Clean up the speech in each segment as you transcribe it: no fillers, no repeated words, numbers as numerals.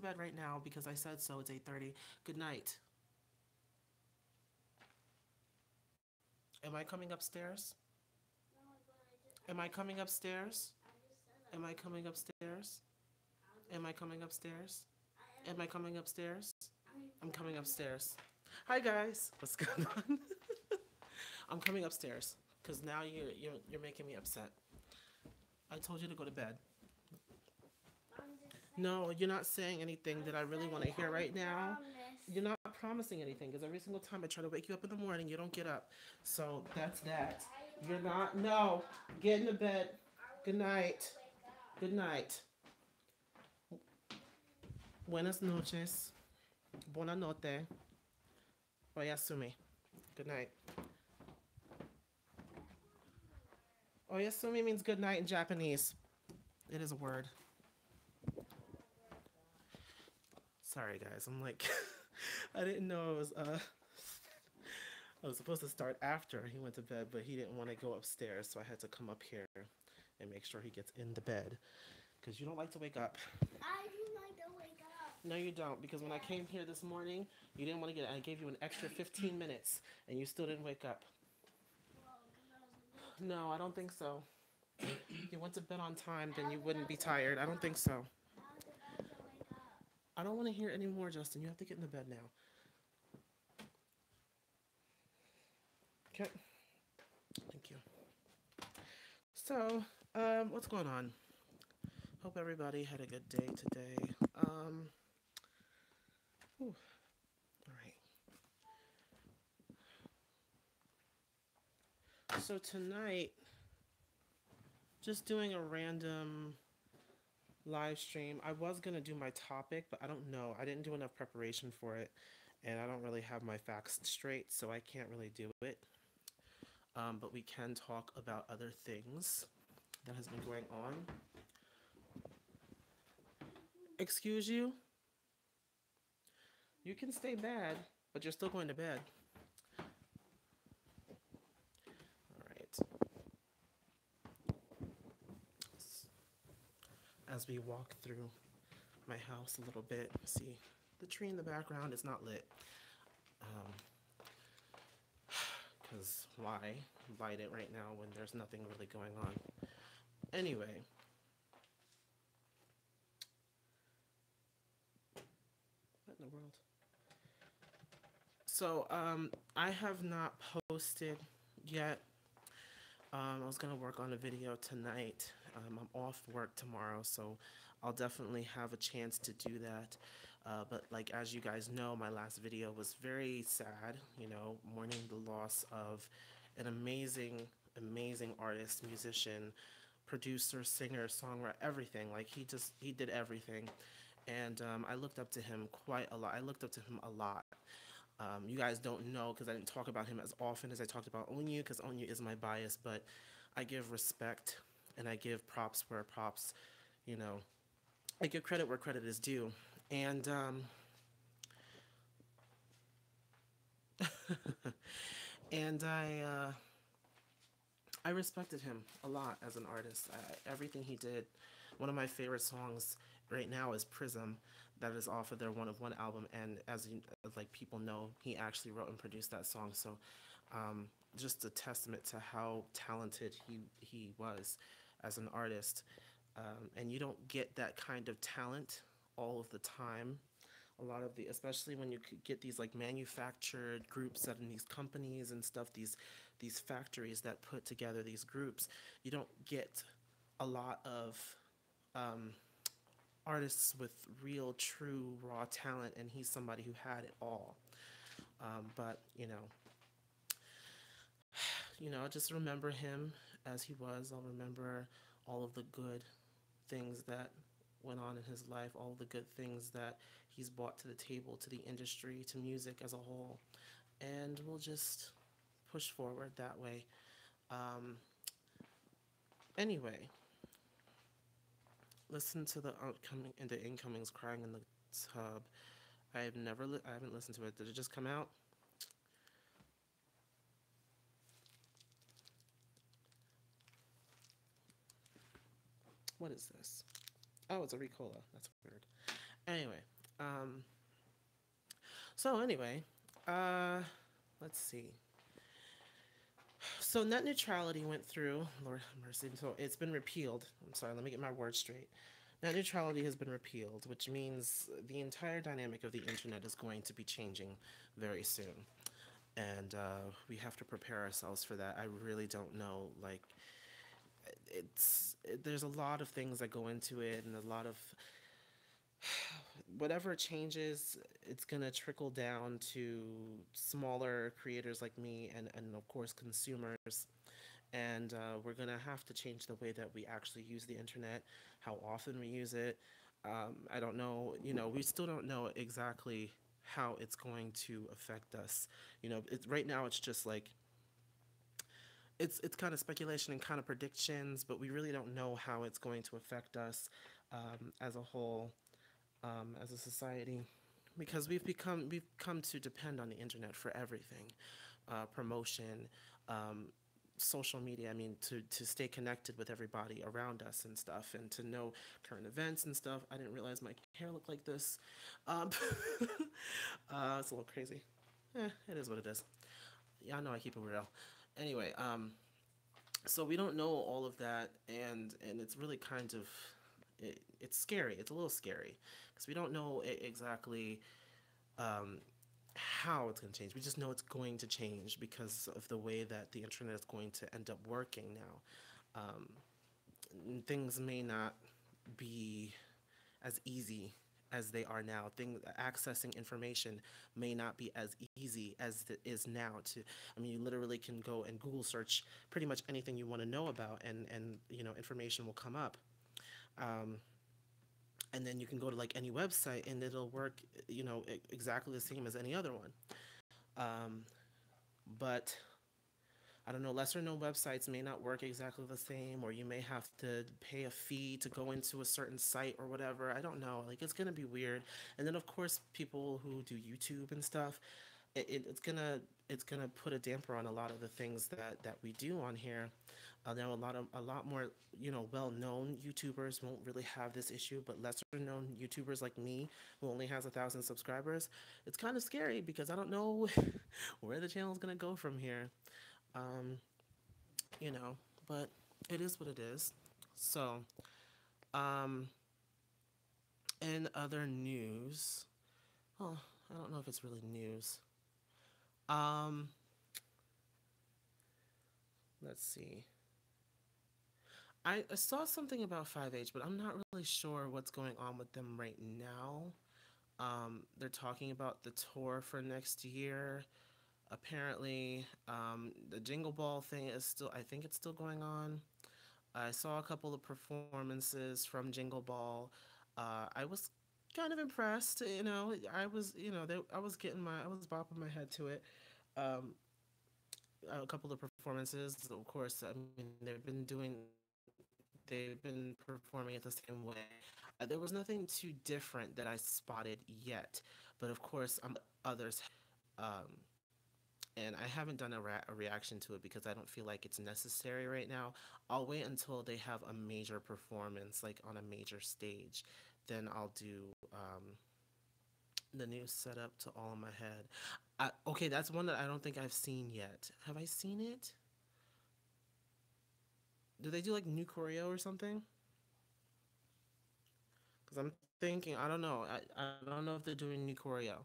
bed right now because I said so. It's 8:30. Good night. Am I coming upstairs? Am I coming upstairs? Am I coming upstairs? Am I coming upstairs? Am I coming upstairs? I'm coming upstairs. Hi guys. What's going on? I'm coming upstairs because now you're making me upset. I told you to go to bed. No, you're not saying anything that I really want to hear right now. You're not promising anything because every single time I try to wake you up in the morning, you don't get up. So that's that. You're not. No. Get in the bed. Good night. Good night. Buenas noches. Buona notte. Oyasumi. Good night. Oyasumi means good night in Japanese. It is a word. Sorry, guys. I'm like, I didn't know I was supposed to start after he went to bed, but he didn't want to go upstairs, so I had to come up here and make sure he gets in the bed. Because you don't like to wake up. I do like to wake up. No, you don't. Because when I came here this morning, you didn't want to get it. I gave you an extra 15 minutes, and you still didn't wake up. No, I don't think so. If you went to bed on time, then you wouldn't be tired. I don't think so. I don't want to hear it anymore, Justin. You have to get in the bed now. Okay. Thank you. So, what's going on? Hope everybody had a good day today. All right. So tonight, just doing a random live stream. I was gonna do my topic, but I don't know. I didn't do enough preparation for it, and I don't really have my facts straight, so I can't really do it. But we can talk about other things that has been going on. Excuse you? You can stay bad, but you're still going to bed. All right. As we walk through my house a little bit, see the tree in the background is not lit. Because why light it right now when there's nothing really going on? Anyway. What in the world? So, I have not posted yet. I was going to work on a video tonight. I'm off work tomorrow, so I'll definitely have a chance to do that. But like, as you guys know, my last video was very sad, you know, mourning the loss of an amazing, amazing artist, musician, producer, singer, songwriter, everything. Like, he did everything. And I looked up to him quite a lot. I looked up to him a lot. You guys don't know because I didn't talk about him as often as I talked about Onyu, because Onyu is my bias, but I give respect and I give props where props, you know, I give credit where credit is due. And and I respected him a lot as an artist. Everything he did. One of my favorite songs right now is Prism. That is off of their One of One album, and as like people know, he actually wrote and produced that song. So, just a testament to how talented he was as an artist. And you don't get that kind of talent all of the time. A lot of the, especially when you get these like manufactured groups that in these companies and stuff, these factories that put together these groups, you don't get a lot of artists with real, true, raw talent, and he's somebody who had it all. But just remember him as he was. I'll remember all of the good things that went on in his life, all the good things that he's brought to the table, to the industry, to music as a whole, and we'll just push forward that way. Anyway, listen to the outcoming and the incomings crying in the tub. I haven't listened to it. Did it just come out? What is this? Oh, it's a Ricola. That's weird. Anyway, So anyway, uh, let's see. So net neutrality went through. Lord have mercy. So it's been repealed. I'm sorry. Let me get my words straight. Net neutrality has been repealed, which means the entire dynamic of the internet is going to be changing very soon, and we have to prepare ourselves for that. I really don't know. Like, there's a lot of things that go into it, and a lot of whatever changes, it's gonna trickle down to smaller creators like me, and of course consumers. And we're gonna have to change the way that we actually use the internet, how often we use it. I don't know. We still don't know exactly how it's going to affect us. Right now it's just like it's kind of speculation and kind of predictions, but we really don't know how it's going to affect us as a whole, as a society, because we've come to depend on the internet for everything, promotion, um, social media. I mean, to stay connected with everybody around us and stuff, and to know current events and stuff. I didn't realize my hair looked like this. Um, it's a little crazy. It is what it is. Y'all know I keep it real. Anyway, so we don't know all of that, and it's really kind of it's scary. It's a little scary because we don't know exactly um, how it's going to change. We just know it's going to change because of the way that the internet is going to end up working now. Things may not be as easy as they are now. Accessing information may not be as easy as it is now. I mean, you literally can go and Google search pretty much anything you want to know about, and information will come up. Um, and then you can go to like any website, and it'll work, exactly the same as any other one. Um, but I don't know, lesser known websites may not work exactly the same, or you may have to pay a fee to go into a certain site or whatever. I don't know. Like, it's gonna be weird. And then of course people who do YouTube and stuff, it's gonna put a damper on a lot of the things that we do on here. Now a lot more well-known YouTubers won't really have this issue, but lesser known YouTubers like me, who only has 1,000 subscribers, it's kind of scary because I don't know where the channel is gonna go from here. Um, you know, but it is what it is. So, um, in other news, oh, I don't know if it's really news. Um, let's see. I saw something about 5H, but I'm not really sure what's going on with them right now. They're talking about the tour for next year. Apparently, the Jingle Ball thing is still, I think it's still going on. I saw a couple of performances from Jingle Ball. I was kind of impressed. I was, I was bopping my head to it. Um, a couple of performances, of course. I mean, they've been performing it the same way. There was nothing too different that I spotted yet, but of course, others. Um, and I haven't done a reaction to it because I don't feel like it's necessary right now. I'll wait until they have a major performance, like on a major stage. Then I'll do the new setup to All in My Head. Okay, that's one that I don't think I've seen yet. Have I seen it? Do they do like new choreo or something? Because I'm thinking, I don't know. I don't know if they're doing new choreo.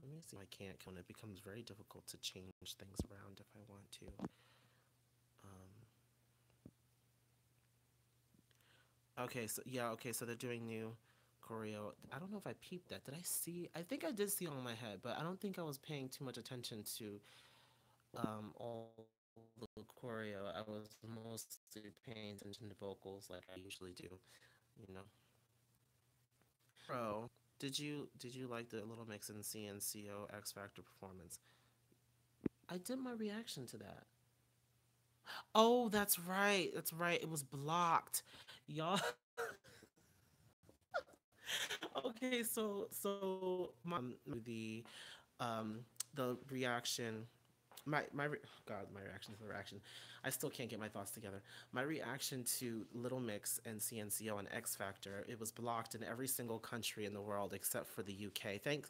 Let me see if I can't, when it becomes very difficult to change things around if I want to. Okay, so yeah, okay, so they're doing new choreo. I don't know if I peeped that. Did I see? I think I did see All in My Head, but I don't think I was paying too much attention to all the choreo. I was mostly paying attention to vocals like I usually do, you know. Bro, did you like the Little Mix and CNCO X Factor performance? I did my reaction to that. Oh, that's right. That's right. It was blocked. Y'all. Okay, so the reaction God, my reaction to the reaction. I still can't get my thoughts together. My reaction to Little Mix and CNCO and X Factor, it was blocked in every single country in the world except for the UK. Thank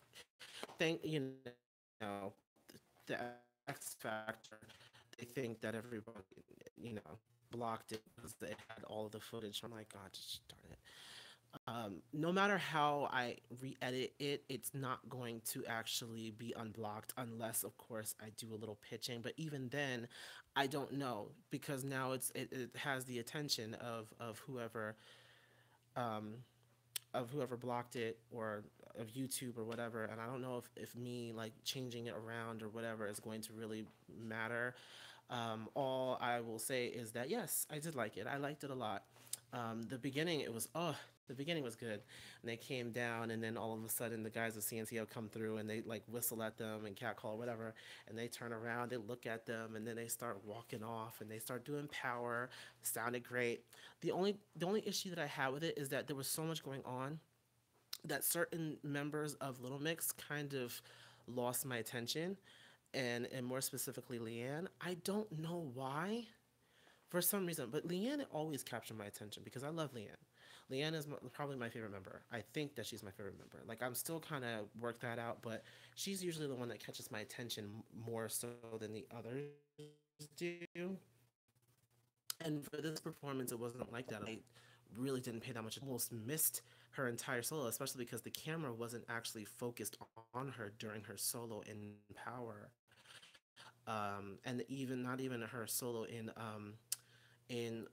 the X Factor. They think that everybody, blocked it because it had all of the footage. I'm like, God, just darn it. No matter how I re-edit it, it's not going to actually be unblocked unless, of course, I do a little pitching. But even then, I don't know because now it has the attention um, of whoever blocked it or of YouTube or whatever. And I don't know if me like changing it around or whatever is going to really matter. All I will say is that yes, I did like it. I liked it a lot. The beginning was good, and they came down, and then all of a sudden the guys of CNCO come through, and they like whistle at them and catcall or whatever, and they turn around, they look at them, and then they start walking off, and they start doing power. Sounded great. The only issue that I had with it is that there was so much going on that certain members of Little Mix kind of lost my attention, and more specifically Leanne. I don't know why, for some reason, but Leanne always captured my attention because I love Leanne. Leanne is probably my favorite member. I think that she's my favorite member. Like I'm still kind of work that out, but she's usually the one that catches my attention more so than the others do. And for this performance, it wasn't like that. I really didn't pay that much. Almost missed her entire solo, especially because the camera wasn't actually focused on her during her solo in Power, and even not even her solo in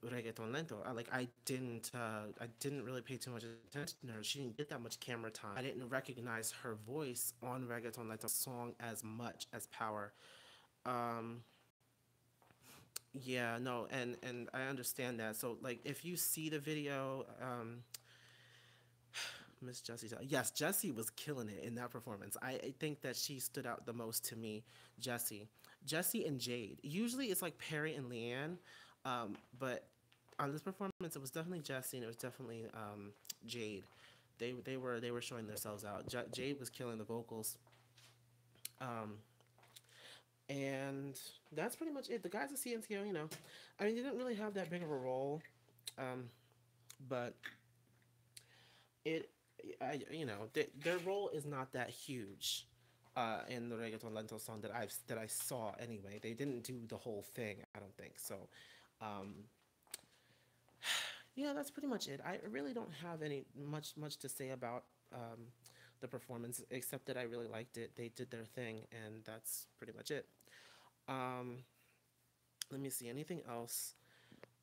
Reggaeton Lento. I didn't really pay too much attention to her. She didn't get that much camera time. I didn't recognize her voice on Reggaeton Lento song as much as Power. Um, yeah, no, and I understand that. So like, if you see the video, Miss Jessie, yes, Jessie was killing it in that performance. I think that she stood out the most to me. Jessie, Jessie and Jade. Usually it's like Perry and Leanne, but on this performance it was definitely Jessie and it was definitely Jade. They were showing themselves out. Jade was killing the vocals. Um, and that's pretty much it. The guys at CNCO, I mean, they didn't really have that big of a role, um, but it, their role is not that huge. In the Reggaeton Lento song that I saw anyway, they didn't do the whole thing. I don't think so. Um, yeah, that's pretty much it. I really don't have any much to say about the performance except that I really liked it. They did their thing, and that's pretty much it. Um, Let me see anything else.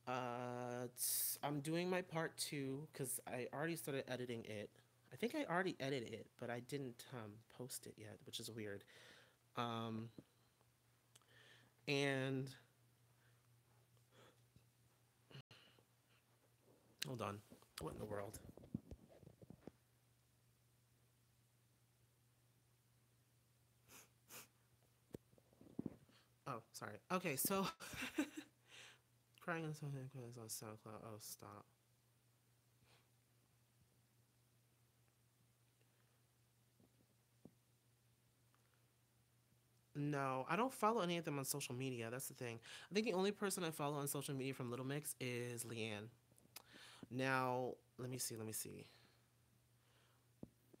I'm doing my part two because I already started editing it. I think I already edited it, but I didn't post it yet, which is weird. Um, and hold on, what in the world? Oh, sorry. Okay, so crying on something on SoundCloud. Oh, stop. No, I don't follow any of them on social media. That's the thing. I think the only person I follow on social media from Little Mix is Leanne. Now, let me see. Let me see.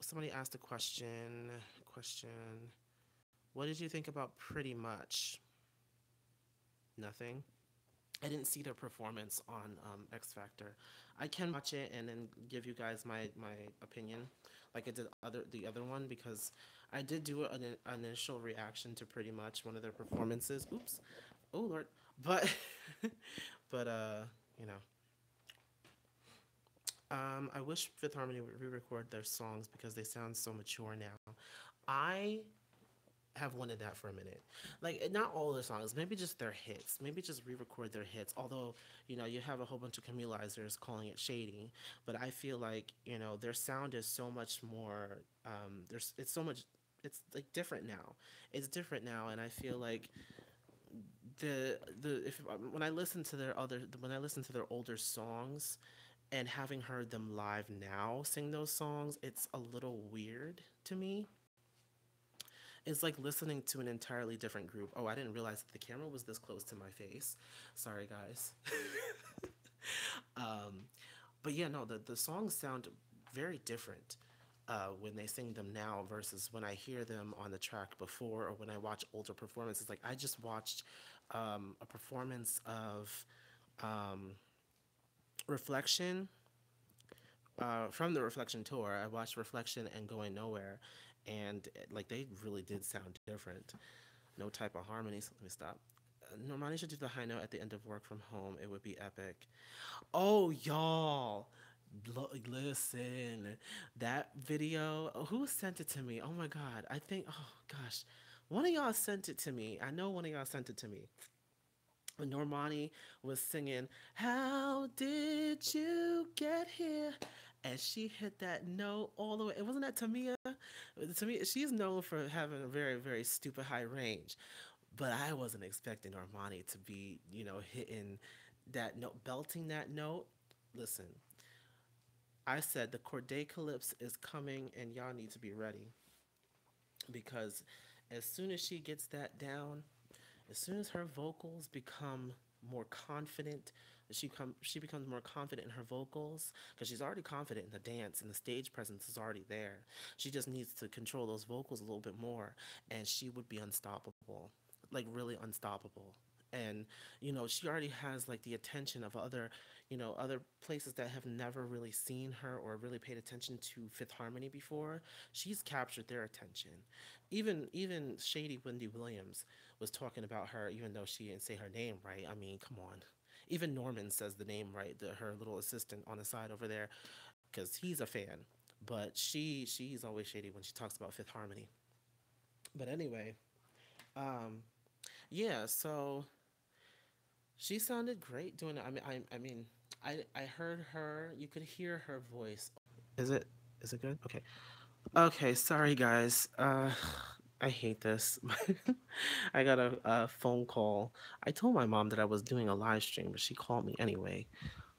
Somebody asked a question. Question. What did you think about Pretty Much? Nothing. I didn't see their performance on X Factor. I can watch it and then give you guys my opinion, like I did the other one because I did do an initial reaction to Pretty Much one of their performances. Oops, oh Lord, but but you know, I wish Fifth Harmony would re-record their songs because they sound so mature now. I have wanted that for a minute. Like not all their songs, maybe just their hits. Maybe just re-record their hits. Although, you have a whole bunch of Camulizers calling it shady, but I feel like, their sound is so much more there's it's so much it's like different now. It's different now and I feel like the if when I listen to when I listen to their older songs and having heard them live now sing those songs, it's a little weird to me. It's like listening to an entirely different group. Oh, I didn't realize that the camera was this close to my face. Sorry, guys. um, but yeah, no, the songs sound very different when they sing them now versus when I hear them on the track before or when I watch older performances. Like I just watched a performance of um, Reflection from the Reflection tour. I watched Reflection and Going Nowhere, and like they really did sound different. No type of harmonies. Let me stop. Normani should do the high note at the end of Work From Home. It would be epic. Oh, y'all. Listen, that video. Who sent it to me? Oh my God. I think, oh gosh. One of y'all sent it to me. I know one of y'all sent it to me. When Normani was singing, "How did you get here?" And she hit that note all the way. It wasn't that Tamia. Tamia, she's known for having a very, very stupid high range. But I wasn't expecting Armani to be, hitting that note, belting that note. Listen, I said the Corday Calypse is coming and y'all need to be ready. Because as soon as she gets that down, as soon as her vocals become more confident, she becomes more confident in her vocals because she's already confident in the dance and the stage presence is already there. She just needs to control those vocals a little bit more, and she would be unstoppable, like really unstoppable. And she already has like the attention of other places that have never really seen her or really paid attention to Fifth Harmony before. She's captured their attention. Even Shady Wendy Williams was talking about her, even though she didn't say her name right. I mean, come on. Even Norman says the name right, her little assistant on the side over there, because he's a fan. But she's always shady when she talks about Fifth Harmony. But anyway, um, yeah. So she sounded great doing it. I heard her. You could hear her voice. Is it good? Okay. Okay, sorry guys. I hate this. I got a phone call. I told my mom that I was doing a live stream, but she called me anyway.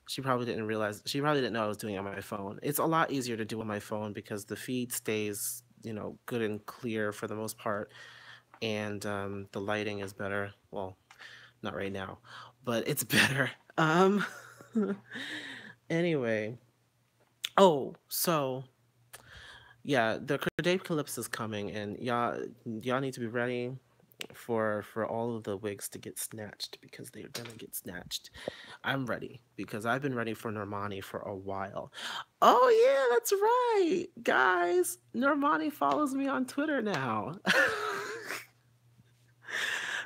She probably didn't realize, she probably didn't know I was doing it on my phone. It's a lot easier to do on my phone because the feed stays, good and clear for the most part, and the lighting is better. Well, not right now, but it's better. Anyway. Oh, so yeah, the Corday Calypse is coming, and y'all need to be ready for all of the wigs to get snatched because they're gonna get snatched. I'm ready because I've been ready for Normani for a while. Oh yeah, that's right, guys. Normani follows me on Twitter now.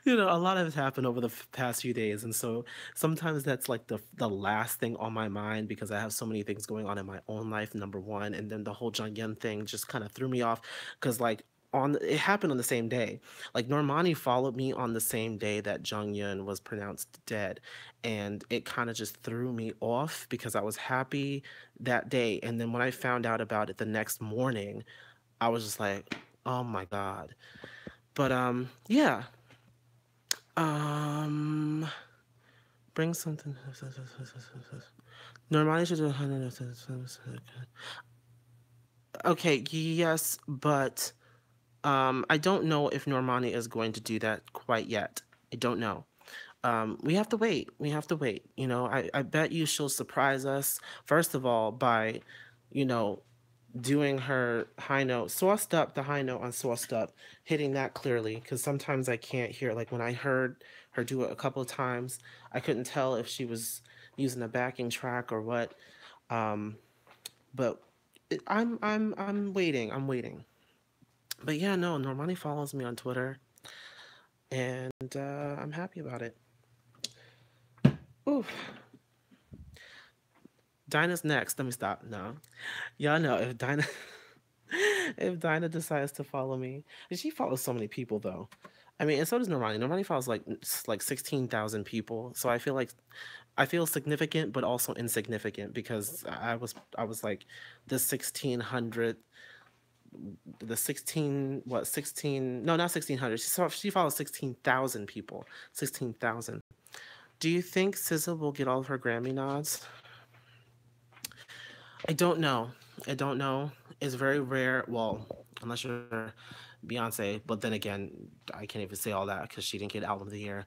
A lot has happened over the past few days, and so sometimes that's like the last thing on my mind because I have so many things going on in my own life. Number one, and then the whole Jung Yun thing just kind of threw me off because like it happened on the same day. Like Normani followed me on the same day that Jung Yun was pronounced dead, and it kind of just threw me off because I was happy that day, and then when I found out about it the next morning, I was just like, oh my God. But yeah. Um, bring something. Normani should do. Okay, yes, but I don't know if Normani is going to do that quite yet. I don't know. We have to wait. We have to wait. I bet you she'll surprise us, first of all, by, you know, doing her high note, sauced up, the high note on sauced up, hitting that clearly, because sometimes I can't hear. Like when I heard her do it a couple of times, I couldn't tell if she was using a backing track or what. Um, but I'm waiting. I'm waiting. But yeah, no, Normani follows me on Twitter, and I'm happy about it. Oof. Dinah's next. Let me stop. No, y'all know if Dinah if Dinah decides to follow me, and she follows so many people though. I mean, and so does Normani. Normani follows like 16,000 people. So I feel significant, but also insignificant because I was like the 1600, the 16 what 16 no, not 1600. She follows 16,000 people. 16,000. Do you think SZA will get all of her Grammy nods? I don't know. I don't know. It's very rare. Well, unless you're Beyonce. But then again, I can't even say all that because she didn't get album of the year.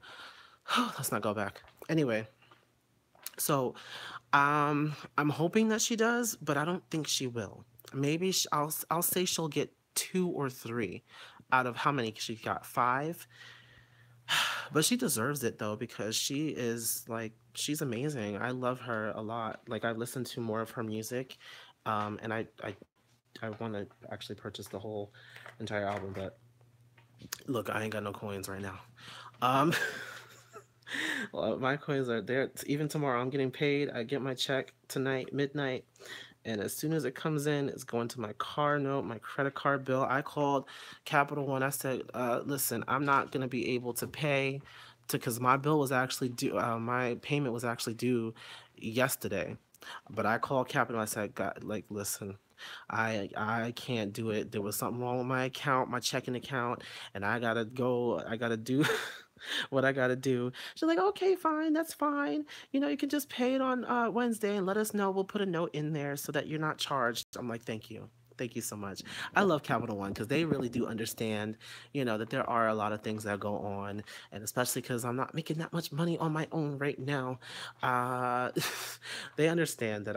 Let's not go back. Anyway, so I'm hoping that she does, but I don't think she will. Maybe I'll say she'll get two or three out of how many she got? Five. But she deserves it though because she is like she's amazing. I love her a lot. Like I've listened to more of her music, and I want to actually purchase the whole entire album. But look, I ain't got no coins right now. Um, well, my coins are there. Even tomorrow, I'm getting paid. I get my check tonight, midnight. And as soon as it comes in, it's going to my car note, my credit card bill. I called Capital One. I said, listen, I'm not going to be able to pay because my bill was actually due, my payment was actually due yesterday. But I called Capital. I said, God, like, listen, I can't do it. There was something wrong with my account, my checking account, and I gotta go. I gotta do what I gotta do. She's like, okay, fine, that's fine. You know, you can just pay it on Wednesday and let us know. We'll put a note in there so that you're not charged. I'm like, thank you. Thank you so much. I love Capital One because they really do understand, you know, that there are a lot of things that go on, and especially because I'm not making that much money on my own right now. Uh, they understand that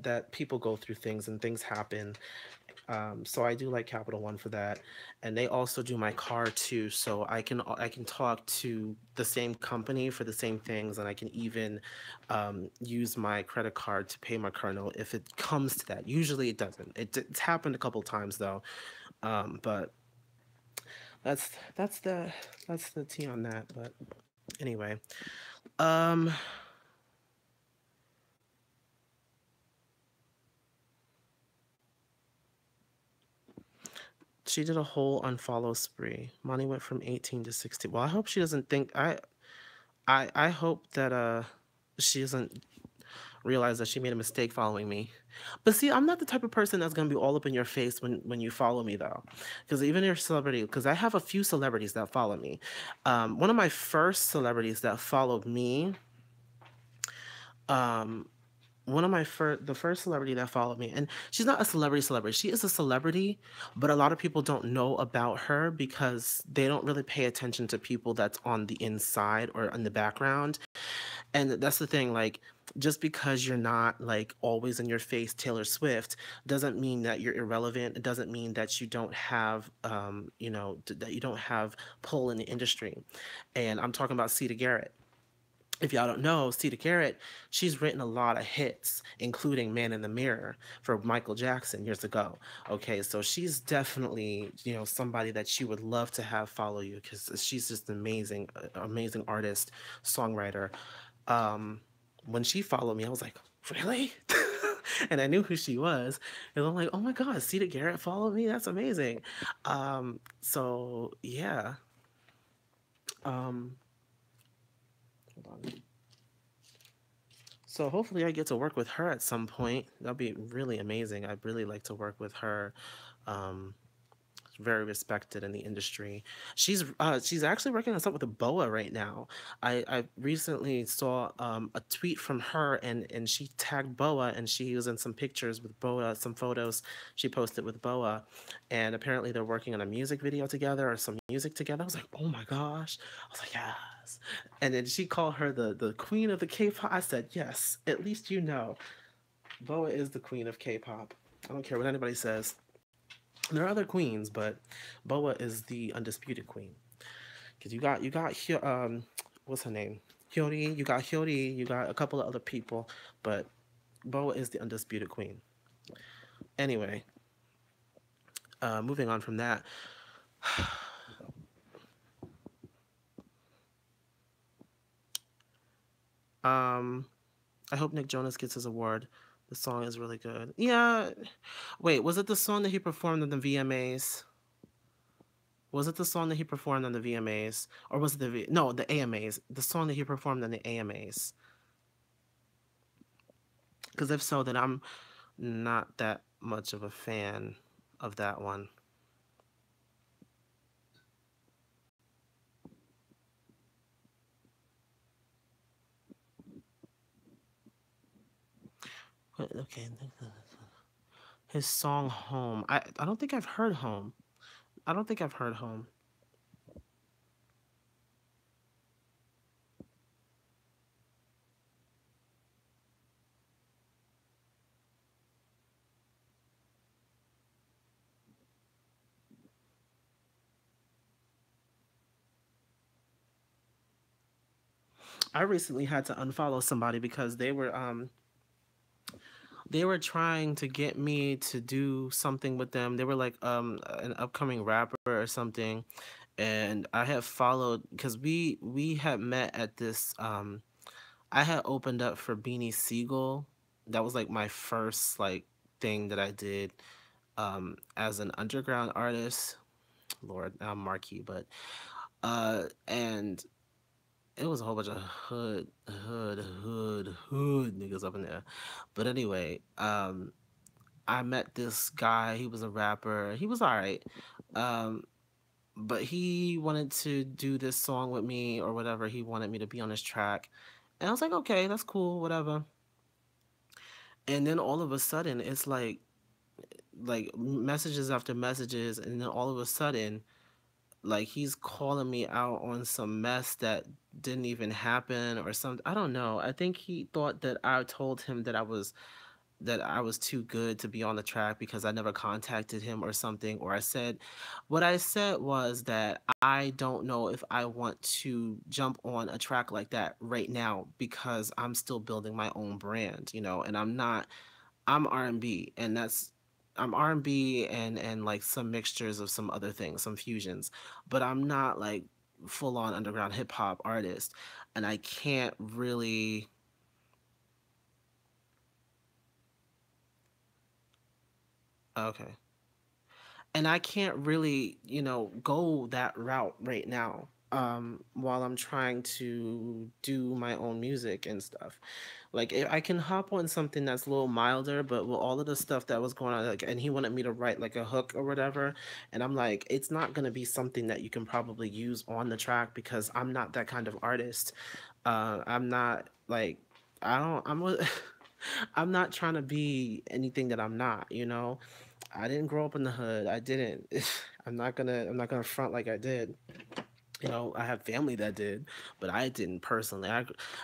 that people go through things and things happen. So I do like Capital One for that, and they also do my car too. So I can talk to the same company for the same things, and I can even use my credit card to pay my car note if it comes to that. Usually it doesn't. It's happened a couple times though, but that's that's the that's the tea on that. But anyway, um, she did a whole unfollow spree. Money went from 18 to 16. Well, I hope she doesn't think I hope that she doesn't realize that she made a mistake following me. But see, I'm not the type of person that's gonna be all up in your face when you follow me though, because even your celebrity, because I have a few celebrities that follow me. One of my first celebrities that followed me, um, one of my first the first celebrity that followed me, and she's not a celebrity, she is a celebrity, but a lot of people don't know about her because they don't really pay attention to people that's on the inside or in the background. And that's the thing, like, just because you're not like always in your face Taylor Swift doesn't mean that you're irrelevant. It doesn't mean that you don't have you know, that you don't have pull in the industry. And I'm talking about Sita Garrett. If y'all don't know, Sita Garrett, she's written a lot of hits, including Man in the Mirror for Michael Jackson years ago. Okay, so she's definitely, you know, somebody that you would love to have follow you because she's just an amazing, amazing artist, songwriter. Um, when she followed me, I was like, really? And I knew who she was. And I'm like, oh my God, Sita Garrett followed me? That's amazing. So yeah. Um, hold on. So hopefully I get to work with her at some point. That'll be really amazing. I'd really like to work with her. Um, very respected in the industry. She's actually working on something with a BOA right now. I recently saw a tweet from her and she tagged BOA and she was in some pictures with BOA, some photos she posted with BOA, and apparently they're working on a music video together or some music together. I was like, oh my gosh. I was like, yes. And then she called her the queen of the K-pop. I said, yes, at least you know. BOA is the queen of K-pop. I don't care what anybody says. There are other queens, but Boa is the undisputed queen. Because what's her name? Hyori. You got Hyori. You got a couple of other people, but Boa is the undisputed queen. Anyway, moving on from that. I hope Nick Jonas gets his award. The song is really good. Yeah. Wait, was it the song that he performed on the VMAs? Was it the song that he performed on the VMAs, or was it no, the AMAs? The song that he performed on the AMAs. Because if so, then I'm not that much of a fan of that one. Okay. His song Home. I don't think I've heard Home. I don't think I've heard Home. I recently had to unfollow somebody because they were trying to get me to do something with them. They were like an upcoming rapper or something, and I had followed because we had met at this I had opened up for Beanie Siegel. That was like my first like thing that I did as an underground artist. Lord, now I'm marquee, but and it was a whole bunch of hood niggas up in there. But anyway, I met this guy. He was a rapper. He was all right. Um, but he wanted to do this song with me or whatever. He wanted me to be on his track. And I was like, okay, that's cool, whatever. And then all of a sudden, it's like messages after messages, and then all of a sudden, like he's calling me out on some mess that didn't even happen or something. I don't know. I think he thought that I told him that I was too good to be on the track because I never contacted him or something. Or I said, what I said was that I don't know if I want to jump on a track like that right now because I'm still building my own brand, you know, and I'm not, I'm R&B and that's, I'm R&B and like some mixtures of some other things, some fusions, but I'm not like full on underground hip hop artist. And I can't really, okay. And I can't really, you know, go that route right now while I'm trying to do my own music and stuff. Like I can hop on something that's a little milder, but with all of the stuff that was going on, like, and he wanted me to write like a hook or whatever, and I'm like, it's not gonna be something that you can probably use on the track because I'm not that kind of artist. I'm not like I don't I'm a, I'm not trying to be anything that I'm not, you know. I didn't grow up in the hood. I didn't. I'm not gonna front like I did. You know, I have family that did, but I didn't personally.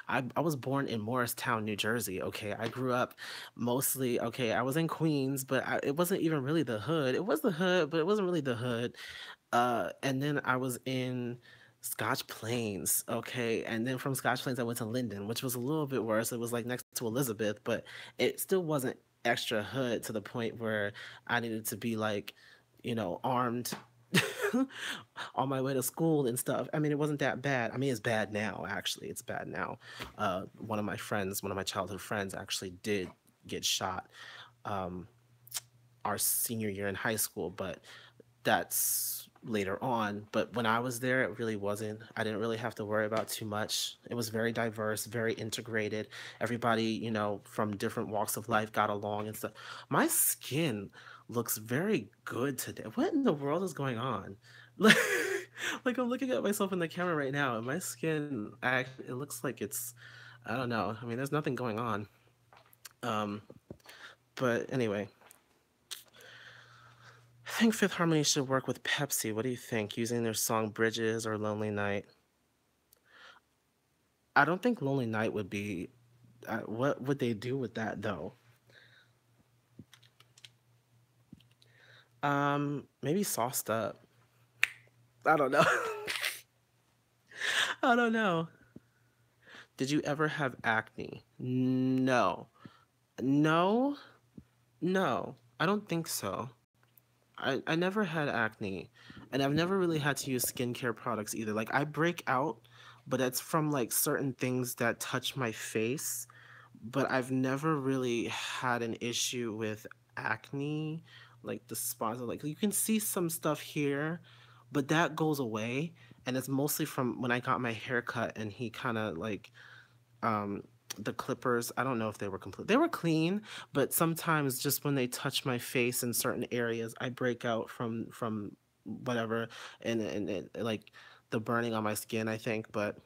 I was born in Morristown, New Jersey. Okay, I grew up mostly. Okay, I was in Queens, but it wasn't even really the hood. It was the hood, but it wasn't really the hood. And then I was in Scotch Plains. Okay, and then from Scotch Plains I went to Linden, which was a little bit worse. It was like next to Elizabeth, but it still wasn't extra hood to the point where I needed to be like, you know, armed on my way to school and stuff. I mean, it wasn't that bad. I mean, it's bad now, actually. It's bad now. One of my friends, one of my childhood friends, actually did get shot um, our senior year in high school, but that's later on. But when I was there, it really wasn't. I didn't really have to worry about too much. It was very diverse, very integrated. Everybody, you know, from different walks of life got along and stuff. My skin looks very good today. What in the world is going on? Like, like I'm looking at myself in the camera right now, and my skin, it looks like it's, I don't know. I mean, there's nothing going on. Um, but anyway, I think Fifth Harmony should work with Pepsi. What do you think? Using their song Bridges or Lonely Night? I don't think Lonely Night would be. What would they do with that though? Maybe Sauced Up. I don't know. I don't know. Did you ever have acne? No. No? No. I don't think so. I never had acne. And I've never really had to use skincare products either. Like I break out, but it's from like certain things that touch my face. But I've never really had an issue with acne, like the spots. Like you can see some stuff here, but that goes away. And it's mostly from when I got my hair cut and he kind of like um the clippers, I don't know if they were complete, they were clean, but sometimes just when they touch my face in certain areas I break out from whatever, and it, like the burning on my skin, I think. But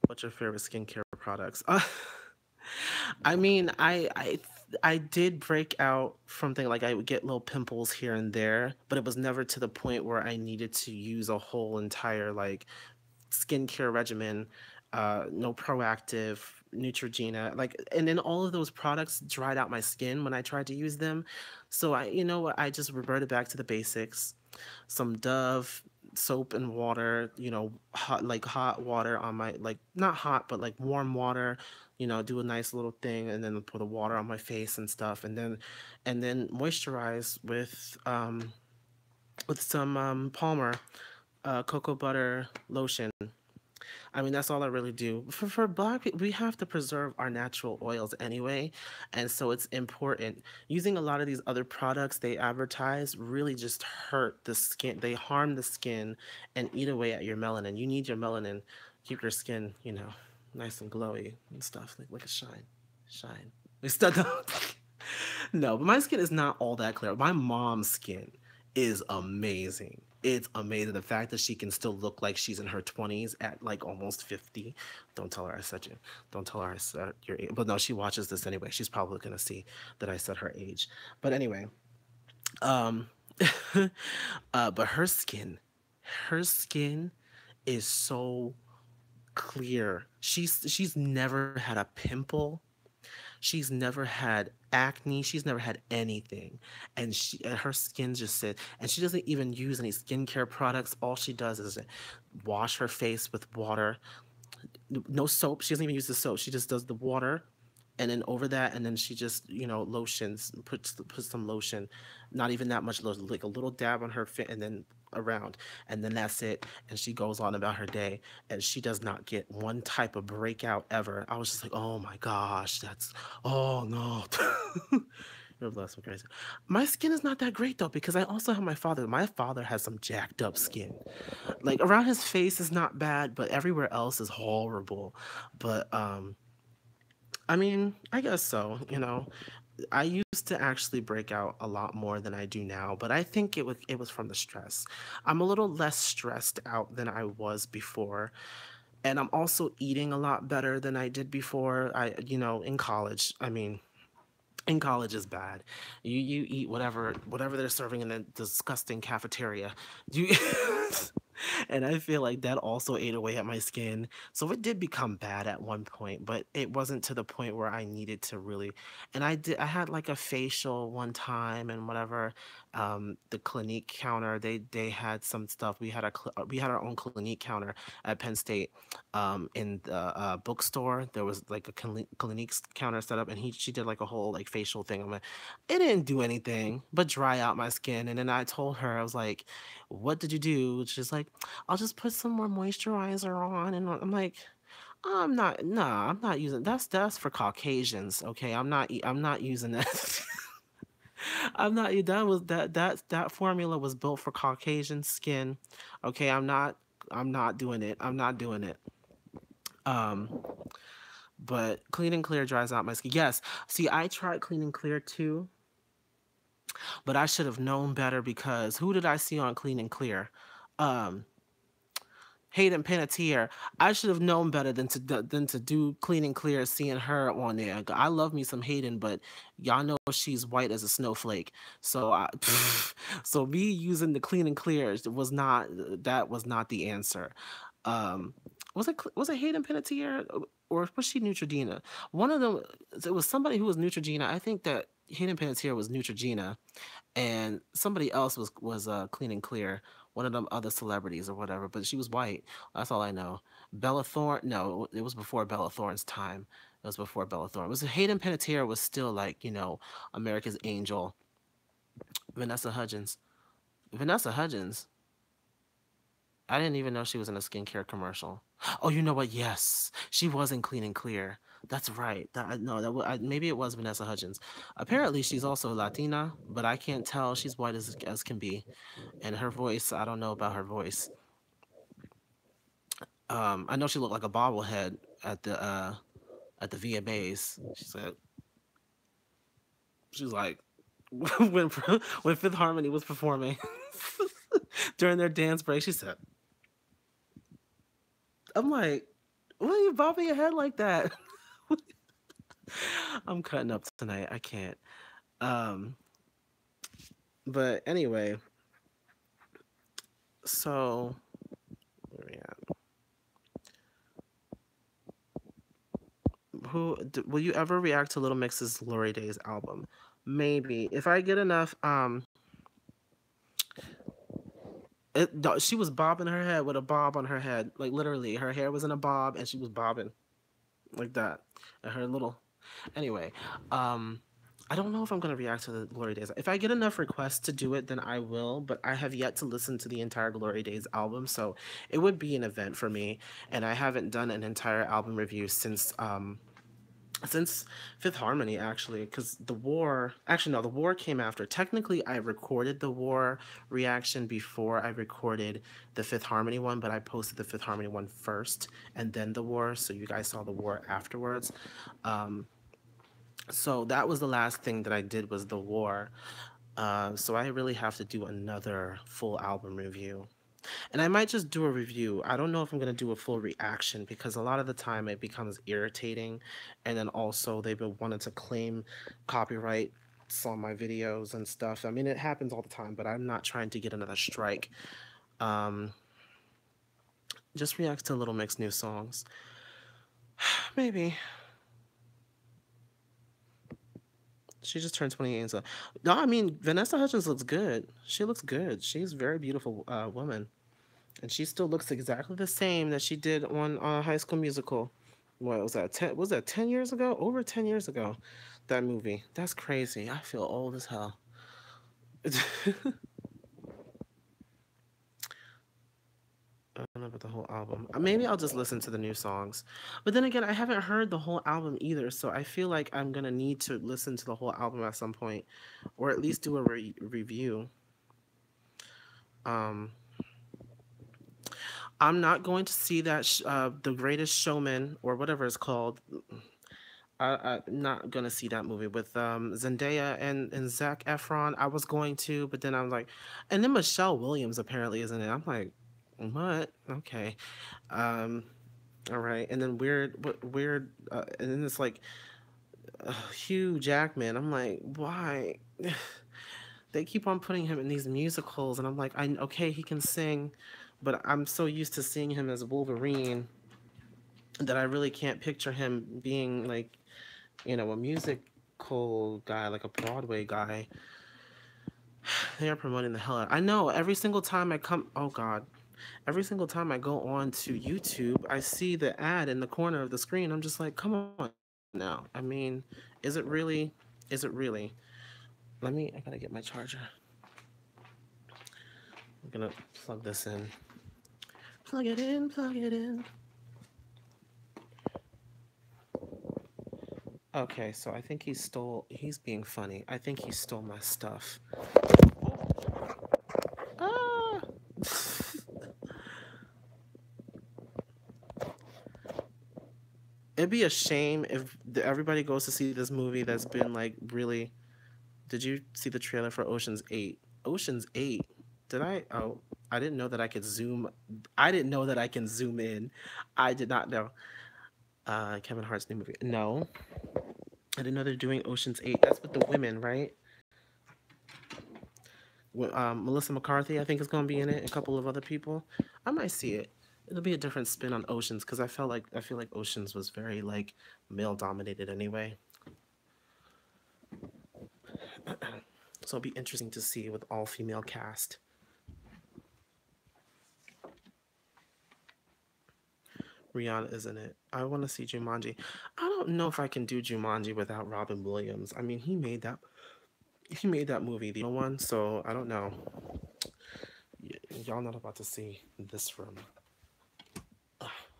what's your favorite skincare products? I mean, I did break out from thing like I would get little pimples here and there, but it was never to the point where I needed to use a whole entire like skincare regimen, no Proactive, Neutrogena, like, and then all of those products dried out my skin when I tried to use them. So you know what, I just reverted back to the basics. Some Dove soap and water, hot water on my, like, not hot, but like warm water, do a nice little thing, and then put the water on my face and stuff, and then moisturize with some Palmer cocoa butter lotion. I mean, that's all I really do. For black people, we have to preserve our natural oils anyway. And so it's important. Using a lot of these other products they advertise really just hurt the skin. They harm the skin and eat away at your melanin. You need your melanin, keep your skin, nice and glowy and stuff. Like a shine. Shine. No, but my skin is not all that clear. My mom's skin is amazing. It's amazing. The fact that she can still look like she's in her 20s at like almost 50. Don't tell her I said you. Don't tell her I said your age. But no, she watches this anyway. She's probably going to see that I said her age. But anyway, um, but her skin is so clear. She's never had a pimple. She's never had acne. She's never had anything, and her skin just said. And she doesn't even use any skincare products. All she does is wash her face with water. No soap. She doesn't even use the soap. She just does the water, and then over that, and then she just lotions. Puts some lotion, not even that much lotion, like a little dab on her fit, and then around, and then that's it. And she goes on about her day, and she does not get one type of breakout ever. I was just like, oh my gosh, oh no. You're blessed with crazy. My skin is not that great though, because I also have my father. My father has some jacked up skin. Like around his face is not bad, but everywhere else is horrible. But I mean, I guess so. I used to actually break out a lot more than I do now, but I think it was from the stress. I'm a little less stressed out than I was before, and I'm also eating a lot better than I did before. In college, I mean, in college is bad. You eat whatever they're serving in the disgusting cafeteria. You and I feel like that also ate away at my skin. So it did become bad at one point, but it wasn't to the point where I needed to really. And I had like a facial one time and whatever. The Clinique counter, they had some stuff. We had our own Clinique counter at Penn State. In the bookstore, there was like a Clinique counter set up, and she did like a whole like facial thing. I'm like, it didn't do anything but dry out my skin. And then I told her, I was like, what did you do? She's like, I'll just put some more moisturizer on. And I'm like, I'm not using that's for Caucasians. Okay. I'm not using that. I'm not that formula was built for Caucasian skin. Okay. I'm not doing it. I'm not doing it. Um, but Clean and Clear dries out my skin. Yes. See, I tried Clean and Clear too, but I should have known better, because who did I see on Clean and Clear? Um, Hayden Panettiere. I should have known better than to do Clean and Clear, seeing her on there. I love me some Hayden, but y'all know she's white as a snowflake. So so me using the Clean and Clear was not the answer. Um, was it Hayden Panettiere, or was she Neutrogena? One of them. It was somebody who was Neutrogena. I think that Hayden Panettiere was Neutrogena, and somebody else was Clean and Clear, one of them other celebrities or whatever. But she was white. That's all I know. Bella Thorne. No, it was before Bella Thorne's time. It was before Bella Thorne. It was Hayden Panettiere was still like America's Angel. Vanessa Hudgens. Vanessa Hudgens. I didn't even know she was in a skincare commercial. Oh, you know what? Yes, she was in Clean and Clear. That's right. No, maybe it was Vanessa Hudgens. Apparently, she's also Latina, but I can't tell. She's white as can be, and her voice. I don't know about her voice. I know she looked like a bobblehead at the VMAs. She was like when when Fifth Harmony was performing during their dance break. She said, "I'm like, why are you bobbing your head like that?" I'm cutting up tonight. I can't. Um, but anyway, so where we at? Will you ever react to Little Mix's Glory Days album? Maybe if I get enough. She was bobbing her head with a bob on her head, like literally, her hair was in a bob and she was bobbing like that, and her little. Anyway, um, I don't know if I'm gonna react to the Glory Days. If I get enough requests to do it, then I will. But I have yet to listen to the entire Glory Days album, so it would be an event for me. And I haven't done an entire album review since Fifth Harmony, actually, because the war, actually no, the war came after. Technically I recorded the war reaction before I recorded the Fifth Harmony one, but I posted the Fifth Harmony one first and then the war, so you guys saw the war afterwards. um so that was the last thing that I did, was the war. So I really have to do another full album review. And I might just do a review. I don't know if I'm going to do a full reaction, because a lot of the time it becomes irritating. And then also they've been wanting to claim copyright on my videos and stuff. I mean, it happens all the time, but I'm not trying to get another strike. Um, just react to Little Mix new songs. Maybe. She just turned 28. So, no, I mean, Vanessa Hudgens looks good. She looks good. She's a very beautiful woman. And she still looks exactly the same that she did on High School Musical. What was that? Was that 10 years ago? Over 10 years ago, that movie. That's crazy. I feel old as hell. I don't know about the whole album. Maybe I'll just listen to the new songs. But then again, I haven't heard the whole album either, so I feel like I'm gonna need to listen to the whole album at some point, or at least do a review. Um, I'm not going to see that The Greatest Showman, or whatever it's called. I'm not gonna see that movie with Zendaya and Zac Efron. I was going to, but then I was like, and then Michelle Williams apparently isn't it. I'm like, what? Okay, um, all right. And then weird, and then it's like Hugh Jackman. I'm like, why? They keep on putting him in these musicals, and I'm like, I okay, he can sing, but I'm so used to seeing him as Wolverine that I really can't picture him being like, a musical guy, like a Broadway guy. They are promoting the hell out. I know every single time I come, oh God, every single time I go on to YouTube, I see the ad in the corner of the screen. I'm just like, come on now. I mean, is it really? Is it really? I gotta get my charger. I'm gonna plug this in. Plug it in, plug it in. Okay, so I think he's being funny. I think he stole my stuff. Ah! It'd be a shame if everybody goes to see this movie that's been like really. Did you see the trailer for Ocean's 8? Ocean's 8. Did I? Oh, I didn't know that I could zoom. I didn't know that I can zoom in. I did not know. Kevin Hart's new movie. No, I didn't know they're doing Ocean's 8. That's with the women, right? Melissa McCarthy, I think, is going to be in it. A couple of other people. I might see it. It'll be a different spin on Oceans, because I feel like Oceans was very like male dominated anyway. So it'll be interesting to see with all female cast. Rihanna is in it. I want to see Jumanji. I don't know if I can do Jumanji without Robin Williams. I mean, he made that movie, the one. So I don't know. Y'all not about to see this from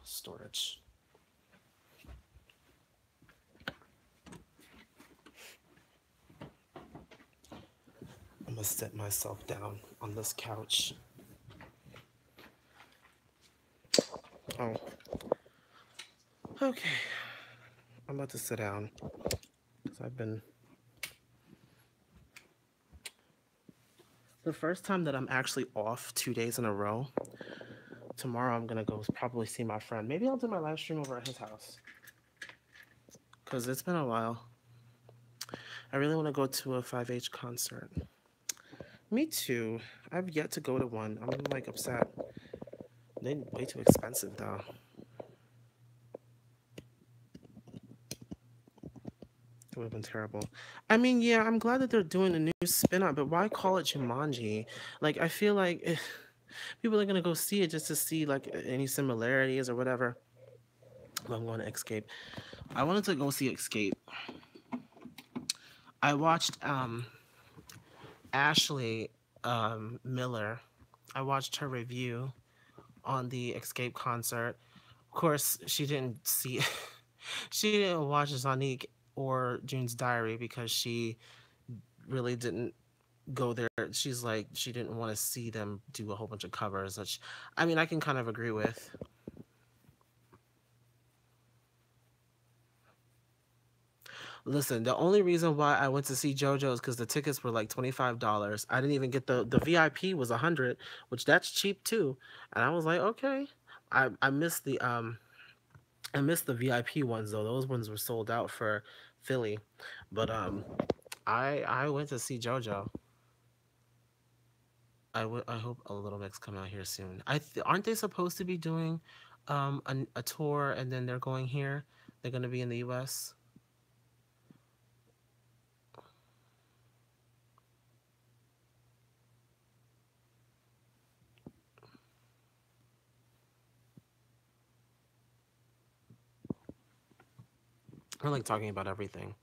storage. I'm gonna sit myself down on this couch. Oh, okay. I'm about to sit down because I've been. The first time that I'm actually off 2 days in a row. Tomorrow I'm gonna go probably see my friend. Maybe I'll do my live stream over at his house. because it's been a while. I really want to go to a 5H concert. Me too. I've yet to go to one. I'm like upset. They're way too expensive though. It would have been terrible. I mean, yeah, I'm glad that they're doing a new spin on, but why call it Jumanji? Like, I feel like people are gonna go see it just to see like any similarities or whatever. Well, I'm going to Escape. I wanted to go see Escape. I watched Ashley Miller. I watched her review on the Escape concert. Of course, she didn't see she didn't watch Sonique or June's Diary because she really didn't go there. She's like she didn't want to see them do a whole bunch of covers, which I mean I can kind of agree with. Listen, the only reason why I went to see JoJo is because the tickets were like $25. I didn't even get the VIP was 100, which that's cheap too. And I was like, okay. I missed the VIP ones though. Those ones were sold out for Philly. But I went to see JoJo. I hope a Little Mix come out here soon. Aren't they supposed to be doing a tour and then they're going here? They're going to be in the US. We're like talking about everything.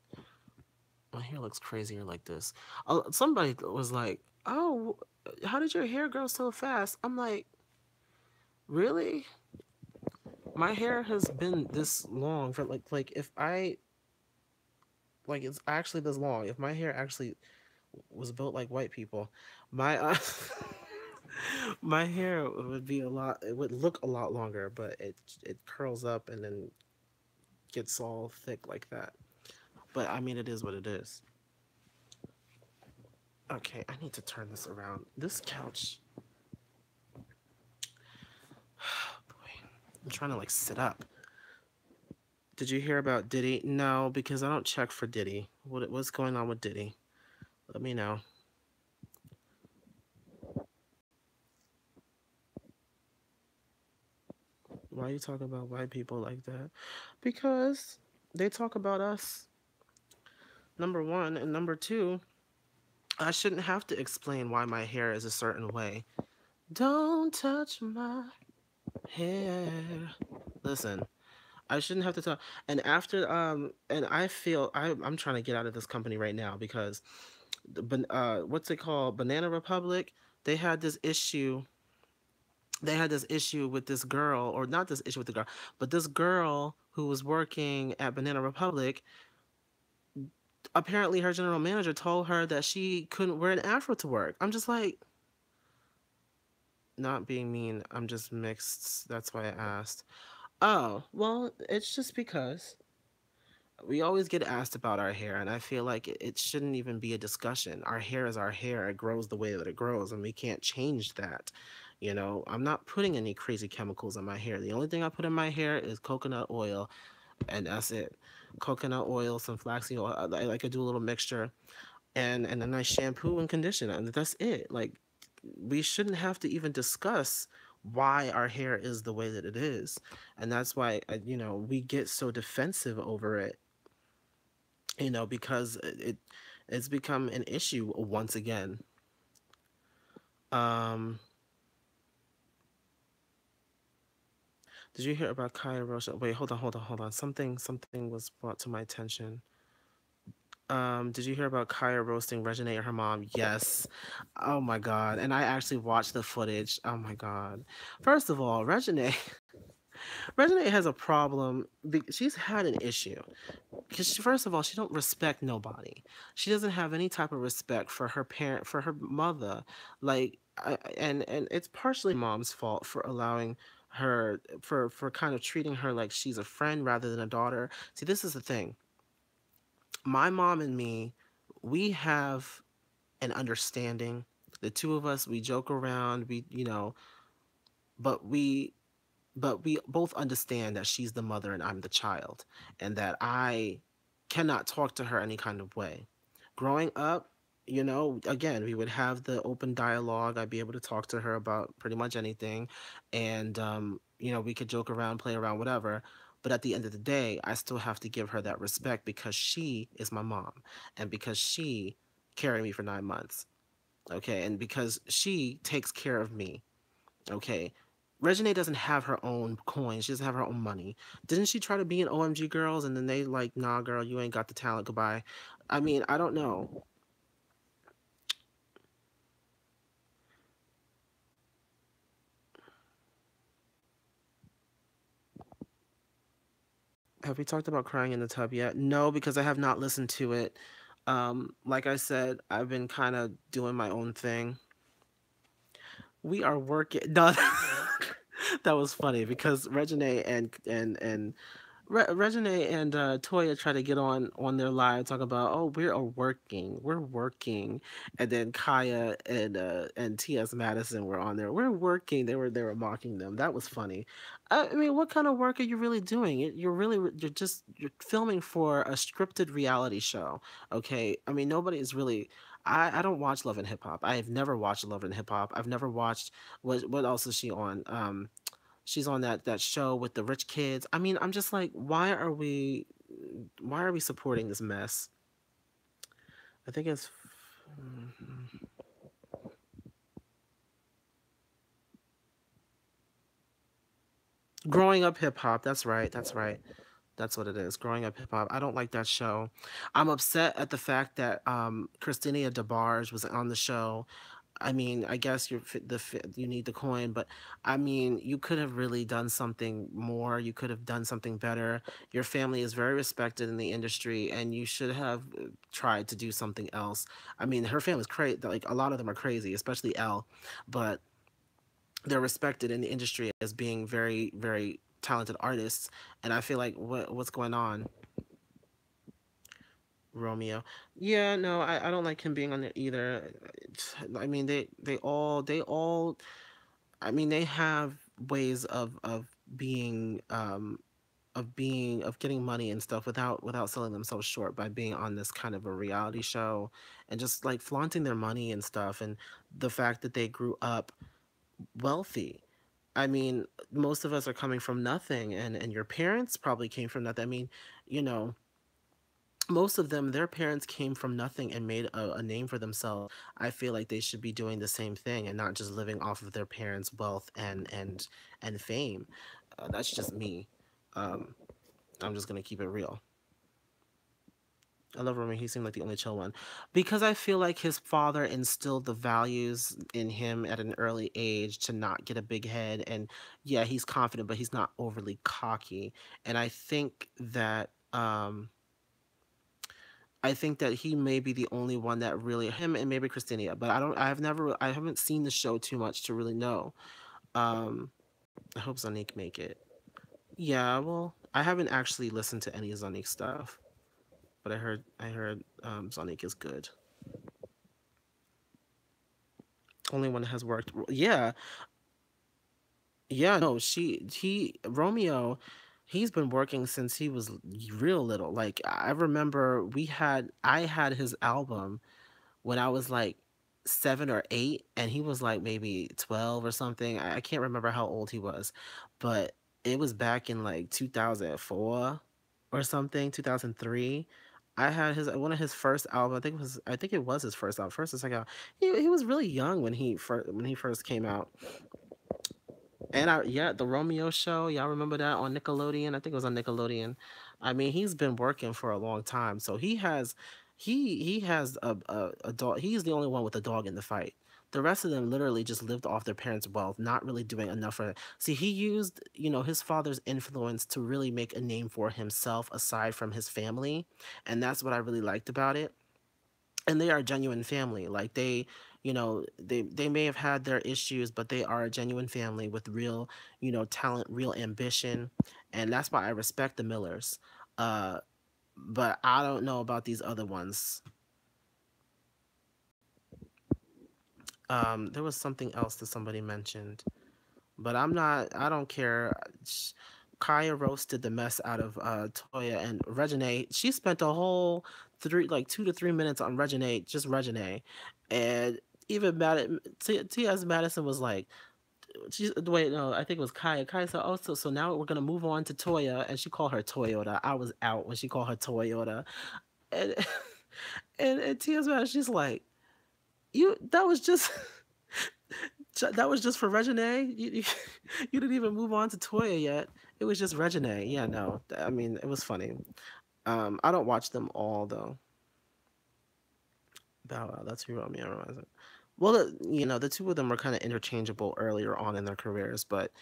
My hair looks crazier like this. Somebody was like, "Oh, how did your hair grow so fast?" I'm like, "Really? My hair has been this long for like if I like it's actually this long. If my hair actually was built like white people, my my hair would be a lot. It would look a lot longer, but it curls up and then gets all thick like that. But I mean, it is what it is. Okay, I need to turn this around. This couch. Boy, I'm trying to like sit up. Did you hear about Diddy? No, because I don't check for Diddy. What's going on with Diddy? Let me know. Why you talk about white people like that? Because they talk about us. Number one, and number two, I shouldn't have to explain why my hair is a certain way. Don't touch my hair. Listen, I shouldn't have to talk. And after and I feel I'm trying to get out of this company right now because what's it called? Banana Republic. They had this issue. They had this issue with this girl, or not this issue with the girl, but this girl who was working at Banana Republic. Apparently, her general manager told her that she couldn't wear an afro to work. I'm just like, not being mean. I'm just mixed. That's why I asked. Oh, well, it's just because we always get asked about our hair, and I feel like it shouldn't even be a discussion. Our hair is our hair. It grows the way that it grows, and we can't change that. You know, I'm not putting any crazy chemicals in my hair. The only thing I put in my hair is coconut oil, and that's it. Coconut oil, some flaxseed oil. I could do a little mixture, and a nice shampoo and conditioner, and that's it. Like, we shouldn't have to even discuss why our hair is the way that it is, and that's why we get so defensive over it, because it's become an issue once again. Um, did you hear about Kaya Rosha? Wait, hold on. Something was brought to my attention. Did you hear about Kaya roasting Reginae and her mom? Yes. Oh my god. And I actually watched the footage. Oh my god. First of all, Reginae Reginae has a problem. She's had an issue because first of all, she don't respect nobody. She doesn't have any type of respect for her parent, for her mother. Like, and it's partially mom's fault for allowing her for kind of treating her like she's a friend rather than a daughter. See, this is the thing. My mom and me, we have an understanding. The two of us, we joke around. But we both understand that she's the mother and I'm the child, and that I cannot talk to her any kind of way. Growing up, again, we would have the open dialogue. I'd be able to talk to her about pretty much anything. And, we could joke around, play around, whatever. But at the end of the day, I still have to give her that respect because she is my mom and because she carried me for 9 months. Okay. And because she takes care of me. Okay. Regine doesn't have her own coins. She doesn't have her own money. Didn't she try to be an OMG Girls and then they like, nah, girl, you ain't got the talent. Goodbye. I mean, I don't know. Have we talked about crying in the tub yet? No, because I have not listened to it. Like I said, I've been kind of doing my own thing. We are working. No, that was funny because Regine Regine and Toya try to get on their live talk about, oh, we're working, and then Kaya and T.S. Madison were on there, we're working. They were mocking them. That was funny. I mean, what kind of work are you really doing? You're filming for a scripted reality show. Okay, I mean nobody is really. I don't watch Love and Hip Hop. I have never watched Love and Hip Hop. I've never watched what else is she on? She's on that show with the rich kids. I mean, I'm just like, why are we supporting this mess? I think it's growing up hip hop. That's right. That's right. That's what it is. Growing up hip hop. I don't like that show. I'm upset at the fact that Christina DeBarge was on the show. I mean, I guess you need the coin, but I mean, you could have really done something more. You could have done something better. Your family is very respected in the industry, and you should have tried to do something else. I mean, her family's crazy. Like a lot of them are crazy, especially Elle, but they're respected in the industry as being very, very talented artists. And I feel like what's going on, Romeo? Yeah, no, I don't like him being on there either. I mean, they all I mean, they have ways of being of getting money and stuff without selling themselves short by being on this kind of a reality show and just like flaunting their money and stuff and the fact that they grew up wealthy. I mean, most of us are coming from nothing and your parents probably came from nothing. I mean, you know, most of them, their parents came from nothing and made a name for themselves. I feel like they should be doing the same thing and not just living off of their parents' wealth and fame. That's just me. Um, I'm just gonna keep it real. I love Roman. He seemed like the only chill one because I feel like his father instilled the values in him at an early age to not get a big head. And yeah, he's confident, but he's not overly cocky. And that I think that he may be the only one that really him and maybe Christina, but I haven't seen the show too much to really know. Um, I hope Zonique make it. Yeah, well, I haven't actually listened to any Zonique stuff, but I heard Zonique is good. Only one that has worked. Yeah, yeah. No, he Romeo. He's been working since he was real little. Like I remember I had his album when I was like 7 or 8, and he was like maybe 12 or something. I can't remember how old he was, but it was back in like 2004 or something, 2003. I had his one of his first album. I think it was his first album, first or second album. He was really young when he first came out. And yeah, the Romeo show, y'all remember that on Nickelodeon? I think it was on Nickelodeon. I mean, he's been working for a long time, so he has a dog. He's the only one with a dog in the fight. The rest of them literally just lived off their parents' wealth, not really doing enough for it. See, he used, his father's influence to really make a name for himself aside from his family, and that's what I really liked about it. And they are a genuine family. Like they may have had their issues, but they are a genuine family with real, talent, real ambition, and that's why I respect the Millers. Uh, but I don't know about these other ones. There was something else that somebody mentioned, but I don't care. Kaya roasted the mess out of Toya, and Regine, she spent a whole 2 to 3 minutes on Regine, just Regine. And even T.S. Madison was like, wait, no, I think it was Kaya. Kaya said, "Oh, so now we're gonna move on to Toya," and she called her Toyota. I was out when she called her Toyota, and and T.S. Madison, she's like, "You that was just." That was just for Regine. You didn't even move on to Toya yet. It was just Regine. Yeah, no. I mean, it was funny. I don't watch them all though. Bow Wow, that's who Romeo reminds me. Well, the two of them were kind of interchangeable earlier on in their careers, but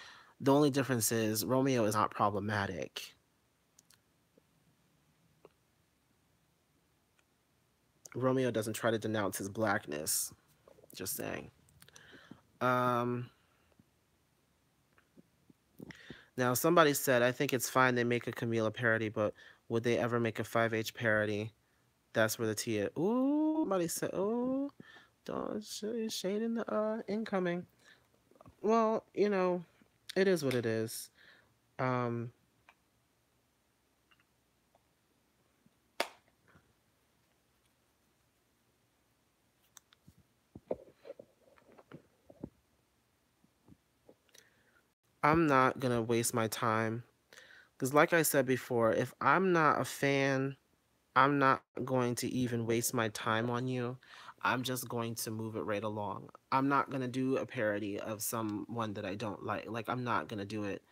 the only difference is Romeo is not problematic. Romeo doesn't try to denounce his blackness. Just saying. Um, Now somebody said, I think it's fine they make a Camila parody, but would they ever make a 5H parody? That's where the T is. Ooh, somebody said, oh, don't shade in the incoming. Well, it is what it is. Um, I'm not gonna waste my time because, like I said before, if I'm not a fan, I'm not going to even waste my time on you. I'm just going to move it right along. I'm not gonna do a parody of someone that I don't like. Like I'm not gonna do it.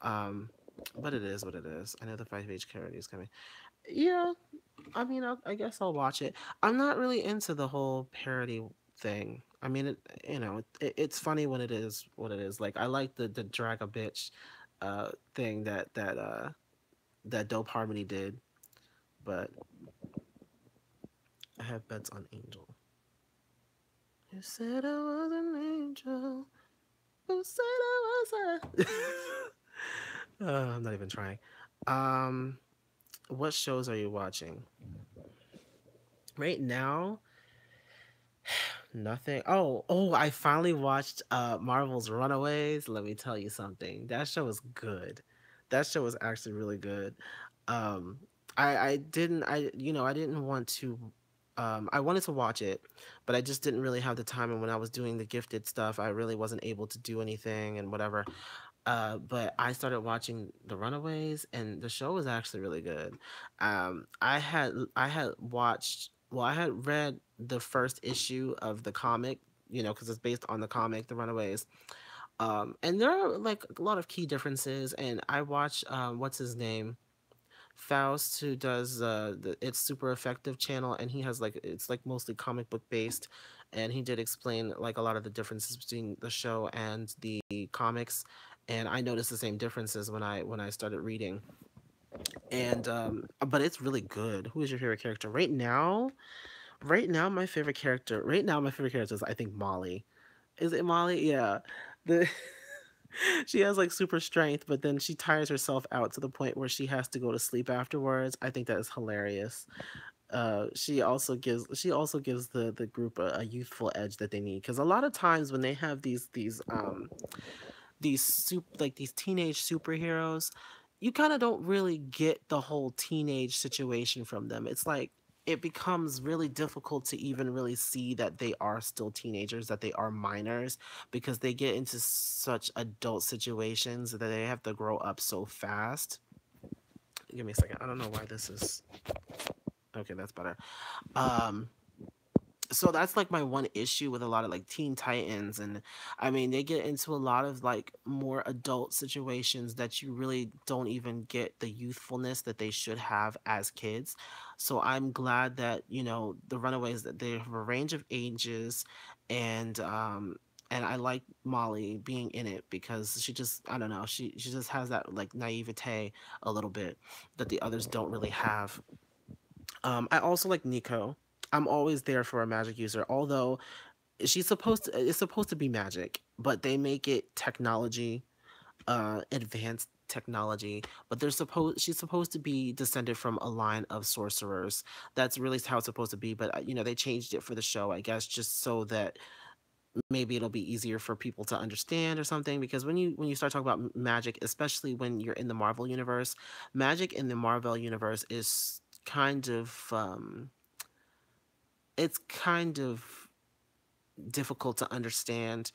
Um, but it is what it is. I know the 5H parody is coming. Yeah, I mean, I guess I'll watch it. I'm not really into the whole parody thing. I mean, it's funny when it is what it is. Like I like the drag a bitch thing that Dope Harmony did, but I have bets on Angel. You said I was an angel. Who said I was a? I'm not even trying. Um, what shows are you watching right now? Nothing. Oh, I finally watched Marvel's Runaways. Let me tell you something. That show is good. That show is actually really good. Um I didn't want to I wanted to watch it, but I just didn't really have the time, and when I was doing the gifted stuff, I really wasn't able to do anything and whatever. But I started watching The Runaways, and the show was actually really good. I had watched, well, I had read the first issue of the comic, because it's based on the comic, The Runaways. And there are like a lot of key differences, and I watched what's his name, Faust, who does the It's Super Effective channel, and he has like it's like mostly comic book based, and he did explain like a lot of the differences between the show and the comics, and I noticed the same differences when I started reading, and but it's really good. Who is your favorite character right now? Right now my favorite character is, I think, Molly. Is it Molly? Yeah. The she has like super strength, but then she tires herself out to the point where she has to go to sleep afterwards. I think that is hilarious. She also gives the group a youthful edge that they need, because a lot of times when they have these teenage superheroes, you kind of don't really get the whole teenage situation from them. It's like it becomes really difficult to even really see that they are still teenagers, that they are minors, because they get into such adult situations that they have to grow up so fast. Give me a second. I don't know why this is. Okay, that's better. Um, so that's like my one issue with a lot of like Teen Titans, and I mean they get into a lot of like more adult situations that you really don't even get the youthfulness that they should have as kids. So I'm glad that the Runaways, that they have a range of ages, and I like Molly being in it because she just, I don't know, she just has that like naivete a little bit that the others don't really have. I also like Nico. I'm always there for a magic user, although it's supposed to be magic, but they make it technology, advanced technology. But she's supposed to be descended from a line of sorcerers. That's really how it's supposed to be. But they changed it for the show, I guess, just so that maybe it'll be easier for people to understand or something, because when you start talking about magic, especially when you're in the Marvel universe, magic in the Marvel universe is kind of it's kind of difficult to understand.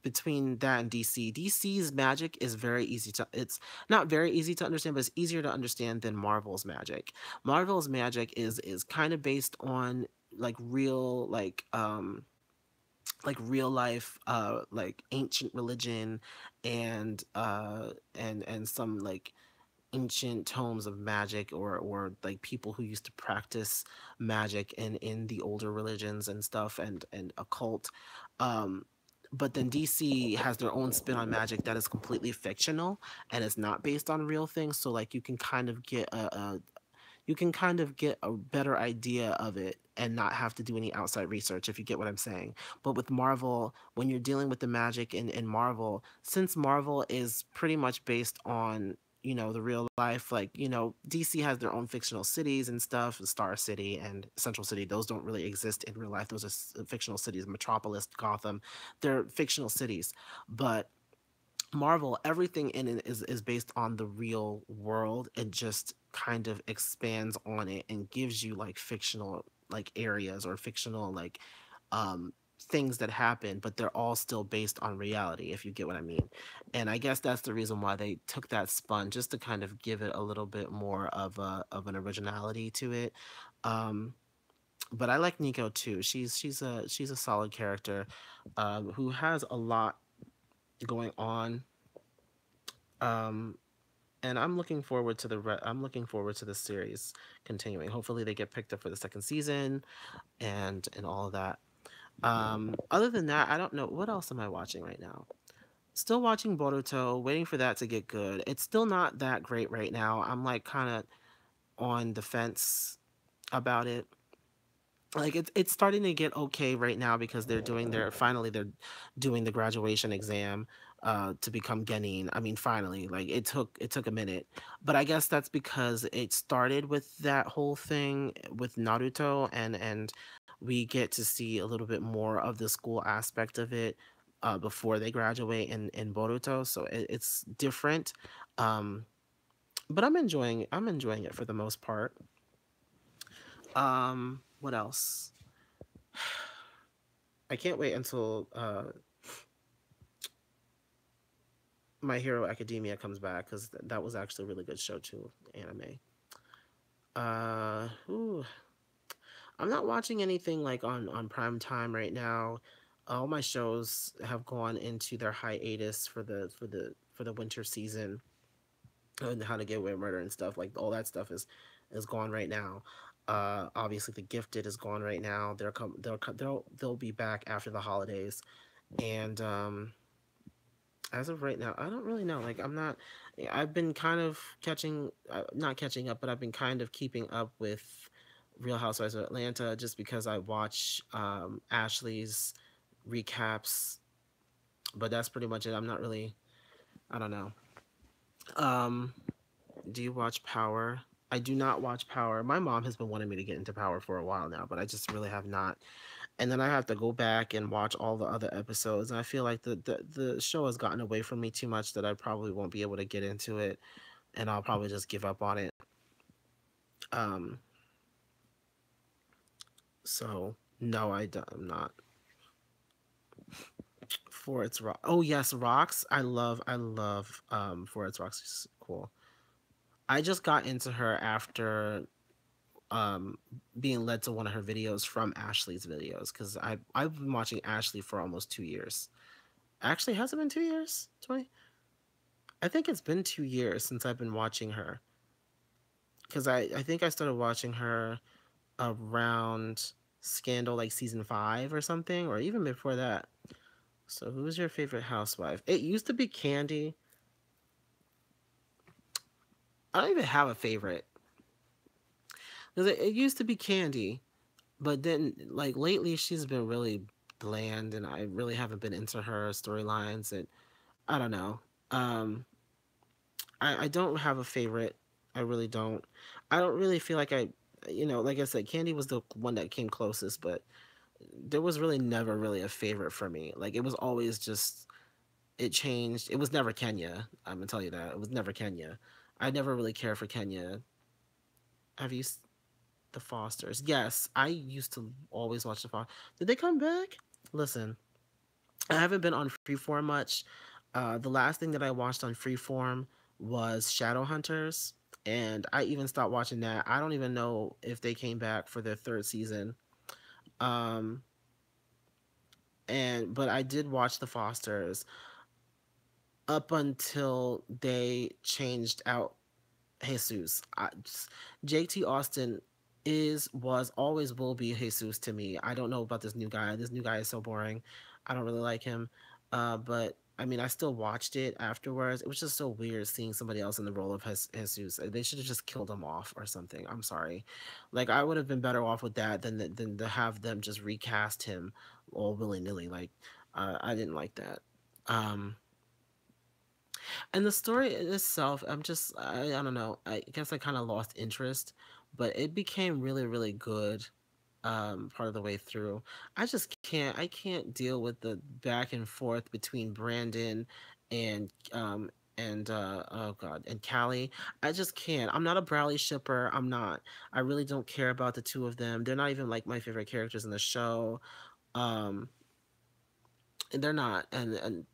Between that and DC's magic is very easy to, it's not very easy to understand, but it's easier to understand than Marvel's magic. Marvel's magic is kind of based on like real like real life like ancient religion, and and some like ancient tomes of magic, or like people who used to practice magic in the older religions and stuff, and occult. um but then DC has their own spin on magic that is completely fictional and is not based on real things, so like you can kind of get a better idea of it and not have to do any outside research, if you get what I'm saying. But with Marvel, when you're dealing with the magic in Marvel, since Marvel is pretty much based on, the real life, like, DC has their own fictional cities and stuff, Star City and Central City. Those don't really exist in real life. Those are fictional cities. Metropolis, Gotham, they're fictional cities. But Marvel, everything in it is based on the real world. It just kind of expands on it and gives you like fictional like areas or fictional like um things that happen, but they're all still based on reality, if you get what I mean. And I guess that's the reason why they took that spun, just to kind of give it a little bit more of an originality to it. Um but I like Nico too. She's a solid character, who has a lot going on. Um, and I'm looking forward to the series continuing. Hopefully, they get picked up for the second season and all of that. Other than that, I don't know what else am I watching right now. Still watching Boruto, waiting for that to get good. It's still not that great right now. I'm like kind of on the fence about it. Like it's starting to get okay right now because they're doing the graduation exam to become genin. I mean, finally, like it took a minute, but I guess that's because it started with that whole thing with Naruto, and we get to see a little bit more of the school aspect of it before they graduate in Boruto, so it's different. um but I'm enjoying it for the most part. What else? I can't wait until My Hero Academia comes back, because that was actually a really good show too, anime. Ooh, I'm not watching anything like on Prime Time right now. All my shows have gone into their hiatus for the winter season, and How to Get Away with Murder and stuff, like all that stuff is gone right now. Obviously, The Gifted is gone right now. They'll be back after the holidays, and as of right now, I don't really know. Like, I've been kind of not catching up, but I've been kind of keeping up with Real Housewives of Atlanta, just because I watch Ashley's recaps, but that's pretty much it. I'm not really, I don't know. Um, do you watch Power? I do not watch Power. My mom has been wanting me to get into Power for a while now, but I just really have not. And then I have to go back and watch all the other episodes. And I feel like the show has gotten away from me too much, that I probably won't be able to get into it, and I'll probably just give up on it. Um, so no, I'm not. For its rock. Oh yes, rocks. I love For its rocks. Is cool. I just got into her after um being led to one of her videos from Ashley's videos, because I've been watching Ashley for almost 2 years. Actually, has it been 2 years? 20? I think it's been 2 years since I've been watching her, because I think I started watching her around Scandal, like season 5 or something, or even before that. So, who's your favorite housewife? It used to be Candy. I don't even have a favorite, because it used to be Candy, but then like lately she's been really bland, and I really haven't been into her storylines, and I don't know. Um, I don't have a favorite. I really don't. I don't really feel like like I said, Candy was the one that came closest, but there was really never really a favorite for me. Like it was always just it changed. It was never Kenya. I'm gonna tell you that it was never Kenya. I never really cared for Kenya. Have you the Fosters? Yes, I used to always watch the Fosters. Did they come back? Listen, I haven't been on Freeform much. The last thing that I watched on Freeform was Shadowhunters, and I even stopped watching that. I don't even know if they came back for their third season. Um, and but I did watch the Fosters up until they changed out Jesus. JT Austin was always will be Jesus to me. I don't know about this new guy. This new guy is so boring. I don't really like him. But I mean, I still watched it afterwards. It was just so weird seeing somebody else in the role of Jesus. They should have just killed him off or something. I'm sorry. Like I would have been better off with that than to have them just recast him all willy nilly. Like I didn't like that. Um, and the story itself, I don't know. I guess I kind of lost interest, but it became really, really good part of the way through. I can't deal with the back and forth between Brandon and oh god, and Callie. I just can't. I'm not a Bradley shipper. I'm not. I really don't care about the two of them. They're not even like my favorite characters in the show. Um they're not. And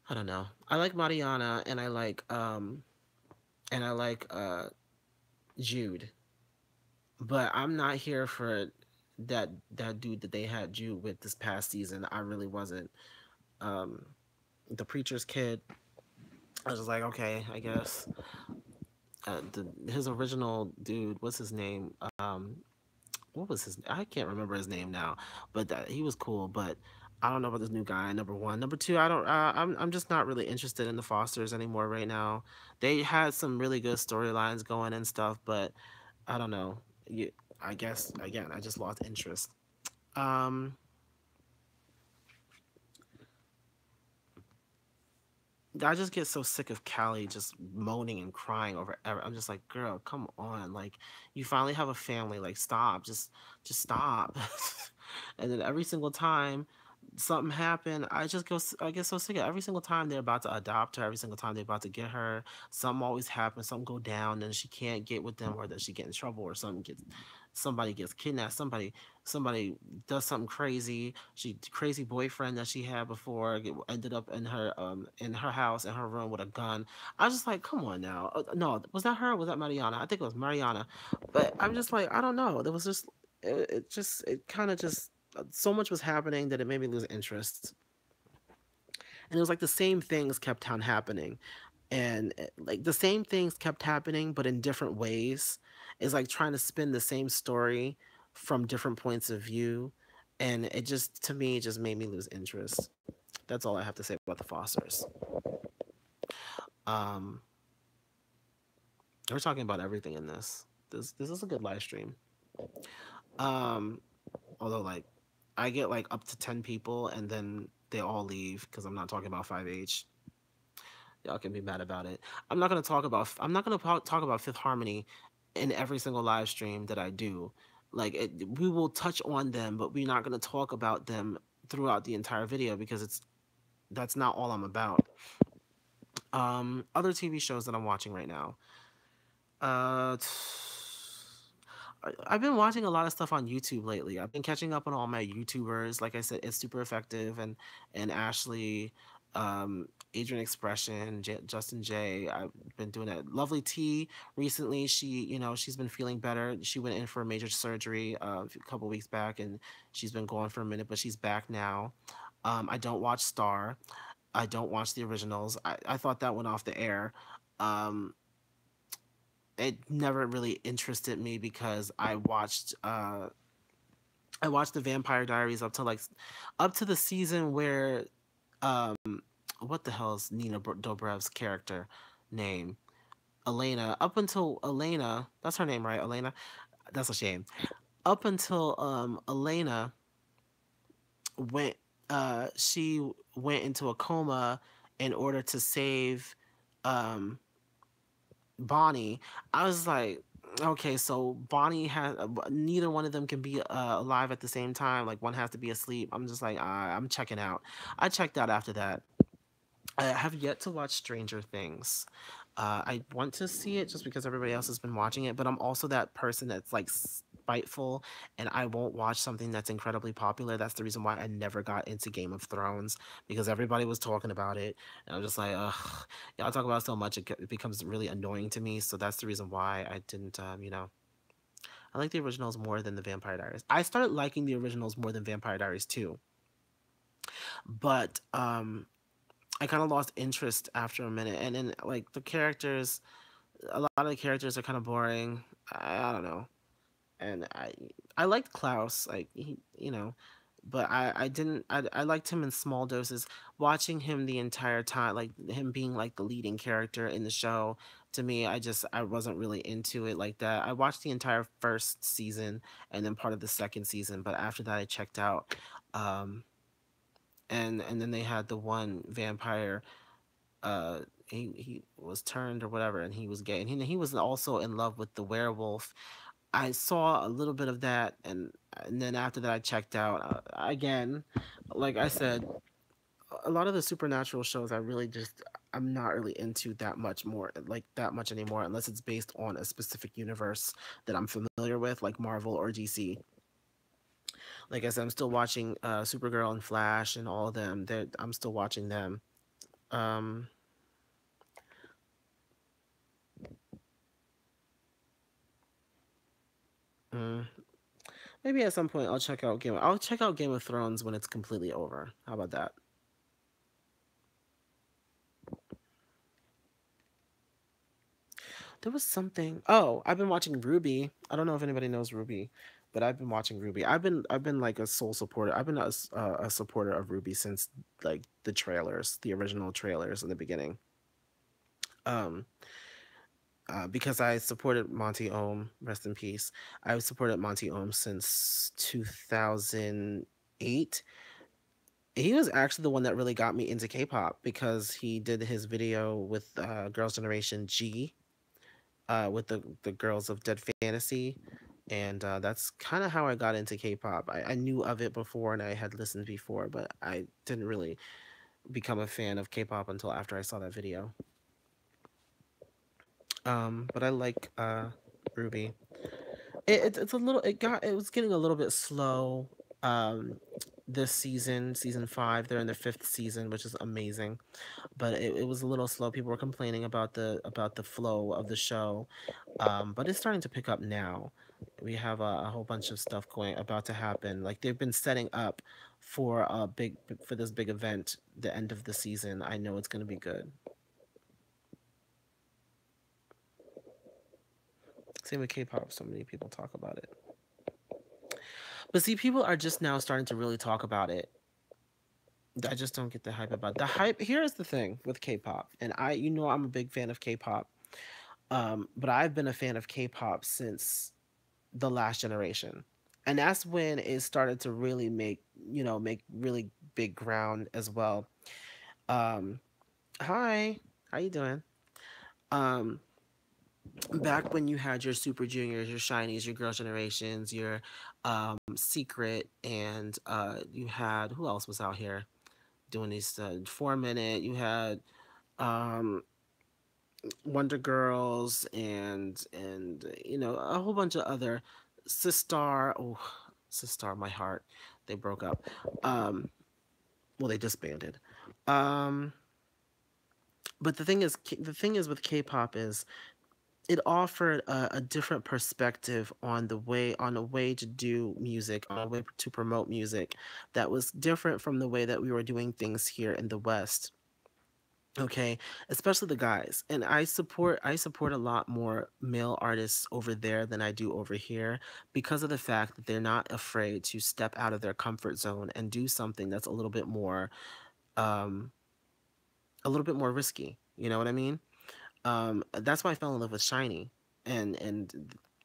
I don't know. I like Mariana and I like Jude, but I'm not here for that dude that they had Jude with this past season. I really wasn't. Um, the preacher's kid. I was just like, okay, I guess. His original dude, what's his name? What was his? I can't remember his name now, but he was cool. But I don't know about this new guy. Number one, number two. I don't. I'm just not really interested in the Fosters anymore right now. They had some really good storylines going and stuff, but I don't know. I guess again, I just lost interest. Um, I just get so sick of Callie just moaning and crying over. I'm just like, girl, come on. Like, you finally have a family. Like, stop. Just stop. And then every single time something happened, I get so sick of every single time they're about to adopt her. Every single time they're about to get her, something always happens. Something go down, and she can't get with them, or that she get in trouble, or somebody gets kidnapped. Somebody does something crazy. She crazy boyfriend that she had before ended up in her house in her room with a gun. I was just like, come on now. No, was that her? Or was that Mariana? I think it was Mariana. But I'm just like, I don't know. There was just it kind of just so much was happening that it made me lose interest. And it was like the same things kept on happening, and like the same things kept happening but in different ways. It's like trying to spin the same story from different points of view, and it just to me it just made me lose interest. That's all I have to say about the Fosters. um we're talking about everything in this is a good live stream. um Although like I get like up to 10 people and then they all leave because I'm not talking about 5H. Y'all can be mad about it. I'm not gonna talk about Fifth Harmony in every single live stream that I do. We will touch on them, but we're not gonna talk about them throughout the entire video because that's not all I'm about. Other TV shows that I'm watching right now. Uh, I've been watching a lot of stuff on YouTube lately. I've been catching up on all my YouTubers. Like I said, it's super effective and Ashley, Adrian Expression, Justin J. I've been doing that. Lovely T recently. She's been feeling better. She went in for a major surgery a couple weeks back, and she's been gone for a minute, but she's back now. I don't watch Star. I don't watch the originals. I thought that went off the air. Um, it never really interested me because I watched the Vampire Diaries up to the season where um what the hell is Nina Dobrev's character name? Elena. Up until Elena, that's her name, right? Elena. That's a shame. Up until Elena went she went into a coma in order to save um Bonnie. I was like, Okay, so Bonnie has neither one of them can be alive at the same time. Like one has to be asleep. I'm just like I'm checking out. I checked out after that. I have yet to watch Stranger Things. I want to see it just because everybody else has been watching it, but I'm also that person that's like spiteful and I won't watch something that's incredibly popular. That's the reason why I never got into Game of Thrones because everybody was talking about it. And I'm just like, ugh, y'all talk about it so much, it becomes really annoying to me. So that's the reason why I didn't, I like the originals more than the Vampire Diaries. I started liking the originals more than Vampire Diaries too, but I kind of lost interest after a minute, and then like the characters, a lot of the characters are kind of boring. I don't know, and I liked Klaus, like but I didn't. I liked him in small doses. Watching him the entire time, like him being like the leading character in the show, to me, I wasn't really into it like that. I watched the entire first season and then part of the second season, but after that, I checked out. Um, and then they had the one vampire uh he was turned or whatever and he was gay and he was also in love with the werewolf. I saw a little bit of that and then after that I checked out again. Like I said, a lot of the supernatural shows I'm not really into that much more, like that much anymore, unless it's based on a specific universe that I'm familiar with, like Marvel or DC. Like I said, I'm still watching Supergirl and Flash and all of them. I'm still watching them. um mm, Maybe at some point I'll check out Game of Thrones when it's completely over. How about that? There was something. Oh, I've been watching Ruby. I don't know if anybody knows Ruby, but I've been watching Ruby. I've been like a sole supporter. I've been a supporter of Ruby since like the trailers, the original trailers in the beginning. Um because I supported Monty Ohm, rest in peace. I've supported Monty Ohm since 2008. He was actually the one that really got me into K-pop because he did his video with Girls' Generation G, with the girls of Dead Fantasy, and that's kind of how I got into K-pop. I knew of it before and I had listened before, but I didn't really become a fan of K-pop until after I saw that video. But I like Ruby. It's a little it was getting a little bit slow. Um, this season 5, they're in their fifth season, which is amazing, but it was a little slow. People were complaining about the flow of the show, but it's starting to pick up now. We have a whole bunch of stuff going about to happen. Like they've been setting up for this big event, the end of the season. I know it's going to be good. Same with K-pop. So many people talk about it, but see, people are just now starting to really talk about it. I just don't get the hype about the hype. Here's the thing with K-pop, and I'm a big fan of K-pop. But I've been a fan of K-pop since the last generation, and that's when it started to really make really big ground as well. Um, Hi, how you doing? Um, Back when you had your Super Juniors, your Shinies, your Girls' Generations, your Secret, and you had who else was out here doing these 4 minute? You had um Wonder Girls and a whole bunch of other Sistar. Oh, Sistar, my heart. They broke up. Um, well, they disbanded. Um, but the thing is with K-pop is it offered a different perspective on a way to do music, on a way to promote music that was different from the way that we were doing things here in the West. Okay, especially the guys. And I support a lot more male artists over there than I do over here because of the fact that they're not afraid to step out of their comfort zone and do something that's um a little bit more risky. You know what I mean? That's why I fell in love with Shiny. And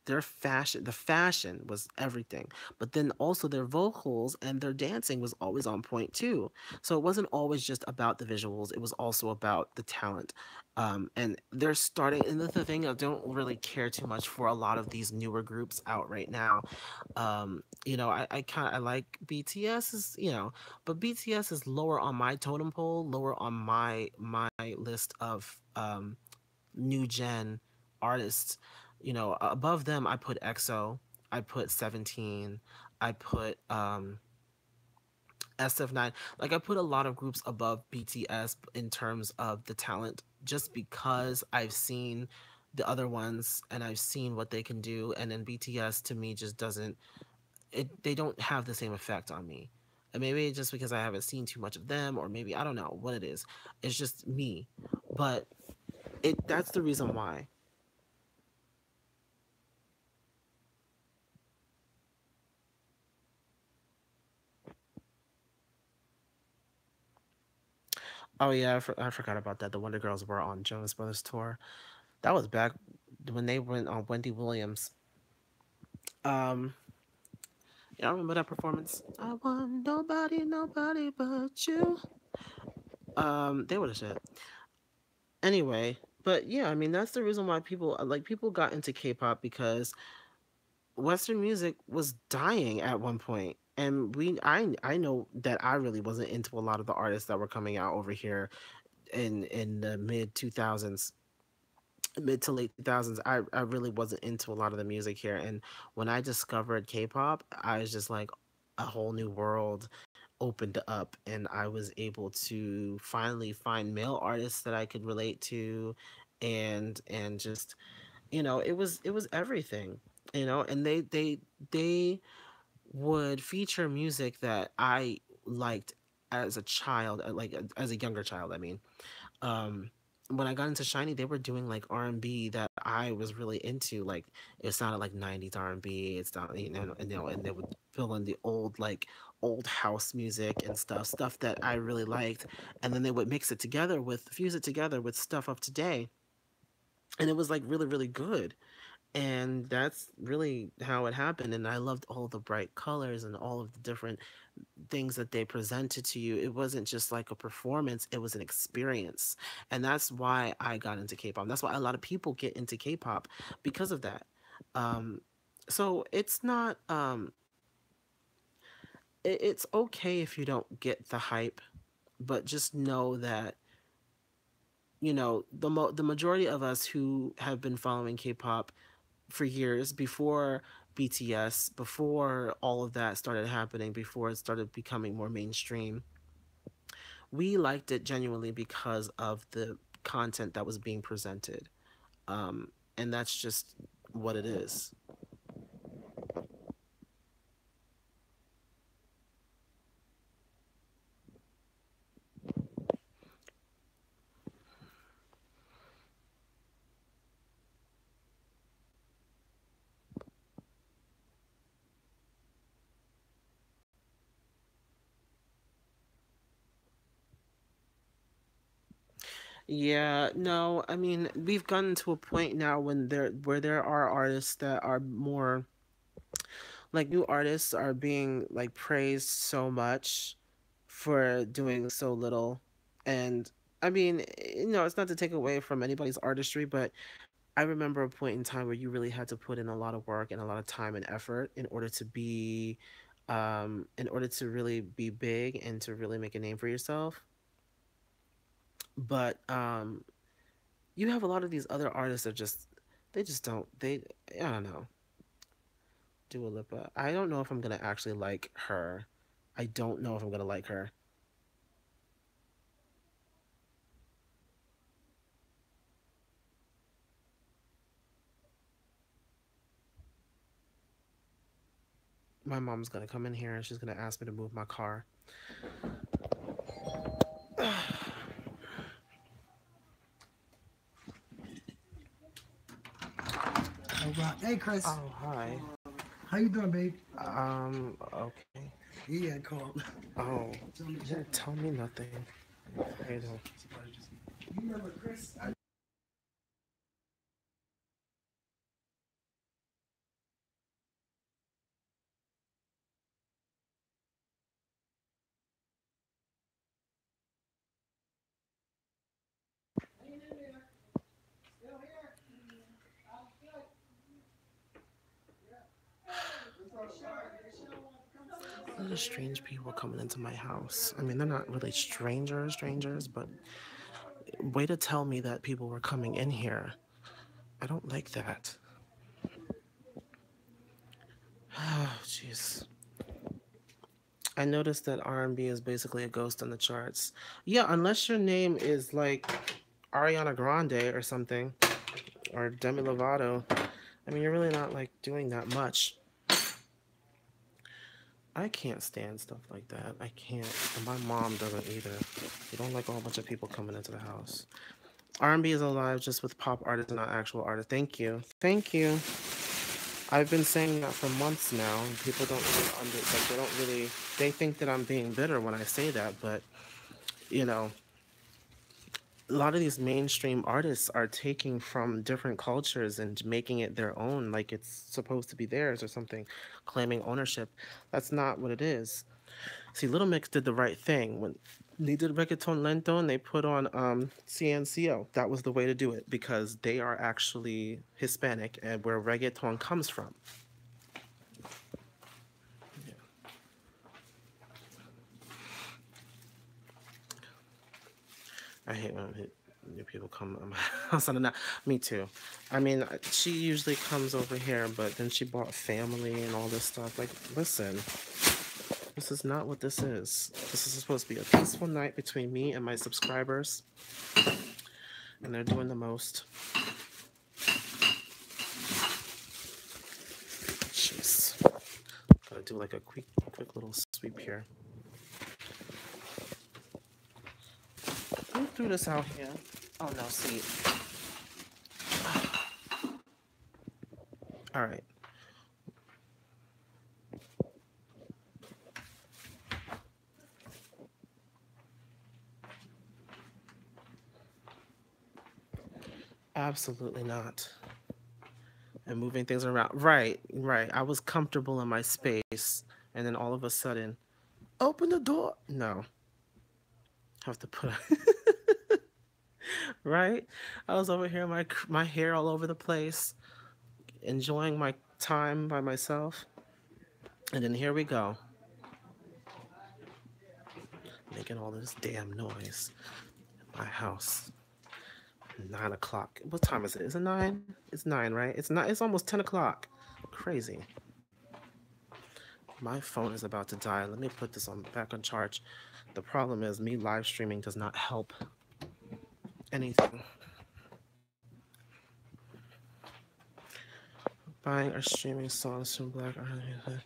Their fashion, the fashion was everything. But then also their vocals and their dancing was always on point too. So it wasn't always just about the visuals, it was also about the talent. And they're starting, and that's the thing, I don't really care too much for a lot of these newer groups out right now. I like BTS is, but BTS is lower on my totem pole, lower on my list of new gen artists. Above them I put EXO, I put 17, I put SF9. Like I put a lot of groups above BTS in terms of the talent, just because I've seen the other ones and I've seen what they can do, and then BTS to me just doesn't, they don't have the same effect on me. And maybe it's just because I haven't seen too much of them, or maybe I don't know what it is. It's just me. But that's the reason why. Oh yeah, I forgot about that. The Wonder Girls were on Jonas Brothers tour. That was back when they went on Wendy Williams. Um, yeah, I remember that performance. I want nobody, nobody but you. They would have said anyway. But yeah, I mean that's the reason why people got into K-pop, because Western music was dying at one point. And I know that I really wasn't into a lot of the artists that were coming out over here in the mid 2000s, mid to late 2000s. I really wasn't into a lot of the music here, and when I discovered K-pop, I was just like, a whole new world opened up, and I was able to finally find male artists that I could relate to, and just, it was everything, and they would feature music that I liked as a child, like as a younger child, I mean. um when I got into Shiny, they were doing like R&B that I was really into. Like it sounded like 90s R&B. It's not, and they would fill in the old, like old house music and stuff that I really liked, and then they would fuse it together with stuff of today, and it was like really really good. And that's really how it happened. And I loved all the bright colors and all of the different things that they presented to you. It wasn't just like a performance, it was an experience. And that's why I got into K-pop. That's why a lot of people get into K-pop, because of that. Um, so it's not it's okay if you don't get the hype, but just know that, the majority of us who have been following K-pop for years, before BTS, before all of that started happening, before it started becoming more mainstream, we liked it genuinely because of the content that was being presented. Um, and that's just what it is. Yeah, no, I mean, we've gotten to a point now where there are artists that are more, like, new artists are being like praised so much for doing so little. And I mean, it's not to take away from anybody's artistry, but I remember a point in time where you really had to put in a lot of work and a lot of time and effort in order to really be big and to really make a name for yourself. But you have a lot of these other artists that they just don't, I don't know. Dua Lipa. I don't know if I'm gonna actually like her. I don't know if I'm gonna like her. My mom's gonna come in here and she's gonna ask me to move my car. All right. Hey, Chris. Oh, hi. How you doing, babe? Okay. Yeah, call. Oh, you didn't tell me nothing. How you doing? You remember Chris? of strange people coming into my house. I mean, they're not really strangers, but way to tell me that people were coming in here. I don't like that. Oh, jeez. I noticed that R&B is basically a ghost on the charts. Yeah, unless your name is like Ariana Grande or something, or Demi Lovato. I mean, you're really not like doing that much. I can't stand stuff like that. I can't. And my mom doesn't either. We don't like a whole bunch of people coming into the house. R&B is alive just with pop artists and not actual artists. Thank you. Thank you. I've been saying that for months now. And people don't really they don't really, they think that I'm being bitter when I say that, but you know, a lot of these mainstream artists are taking from different cultures and making it their own, like it's supposed to be theirs or something, claiming ownership. That's not what it is. See, Little Mix did the right thing when they did Reggaeton Lento and they put on CNCO. That was the way to do it because they are actually Hispanic and where reggaeton comes from. Yeah. I hate when new people come to my house. Me too. I mean, she usually comes over here, but then she brought family and all this stuff. Like, listen. This is not what this is. This is supposed to be a peaceful night between me and my subscribers. And they're doing the most. Jeez. Gotta do like a quick little sweep here. Who threw this out here? Oh no, see. All right. Absolutely not. And moving things around. Right. I was comfortable in my space, and then all of a sudden, open the door. No. Have to put. Right. I was over here, my hair all over the place, enjoying my time by myself, and then here we go, making all this damn noise in my house. 9 o'clock. What time is it? Is it 9? It's 9, right? It's not. It's almost 10 o'clock. Crazy. My phone is about to die. Let me put this back on charge. The problem is me live streaming does not help anything. Buying or streaming songs from Black artists.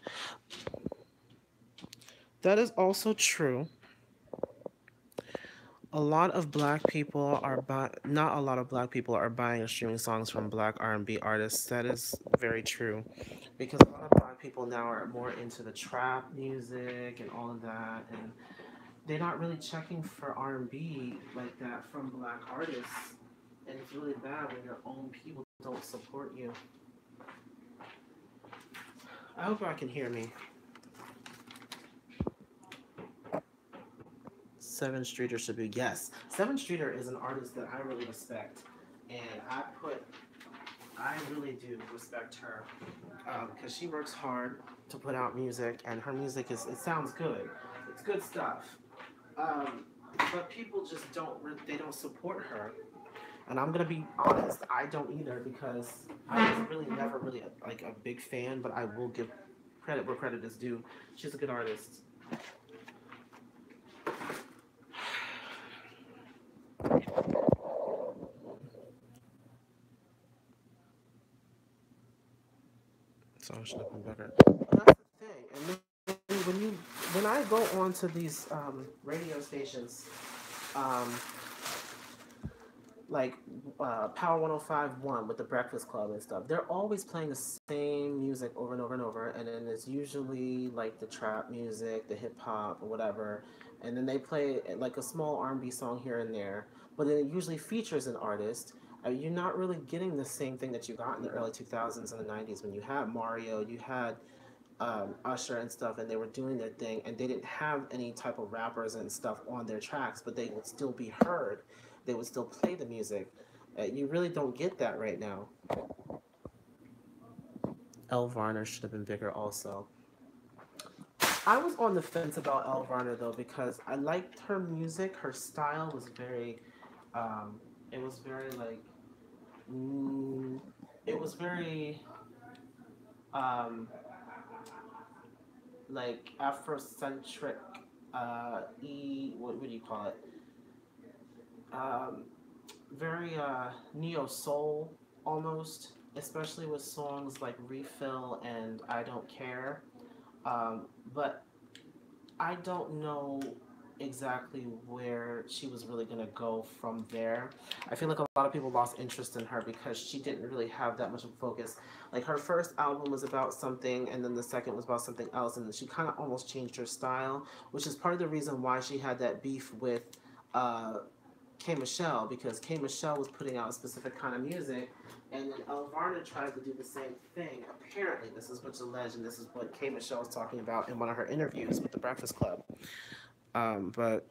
That is also true. A lot of black people are not a lot of black people are buying or streaming songs from black R&B artists. That is very true, because a lot of black people now are more into the trap music and all of that, and they're not really checking for R&B like that from black artists. And it's really bad when your own people don't support you. I hope y'all can hear me. 7 Streeter should be, yes. 7 Streeter is an artist that I really respect, and I really do respect her because she works hard to put out music, and her music it sounds good. It's good stuff, but people just they don't support her, and I'm gonna be honest, I don't either because I was really never really a big fan, but I will give credit where credit is due. She's a good artist. So I should have been better. But that's the thing. And when I go onto these radio stations, like Power 105.1 with the Breakfast Club and stuff, they're always playing the same music over and over and over, and then it's usually like the trap music, the hip hop, or whatever, and then they play like a small R&B song here and there, but then it usually features an artist. You're not really getting the same thing that you got in the early 2000s and the 90s when you had Mario, you had Usher and stuff, and they were doing their thing, and they didn't have any type of rappers and stuff on their tracks, but they would still be heard. They would still play the music. You really don't get that right now. Elle Varner should have been bigger also. I was on the fence about Elvana though because I liked her music. Her style was very, um, it was very like, mm, it was very um, like Afrocentric. What do you call it? Um, Very neo soul almost, especially with songs like Refill and I Don't Care. But I don't know exactly where she was really going to go from there. I feel like a lot of people lost interest in her because she didn't really have that much of a focus. Like her first album was about something, and then the second was about something else, and she kind of almost changed her style, which is part of the reason why she had that beef with uh, K Michelle, because K Michelle was putting out a specific kind of music, and then Elvarna tried to do the same thing. Apparently, this is what's alleged, and this is what K Michelle was talking about in one of her interviews with the Breakfast Club. But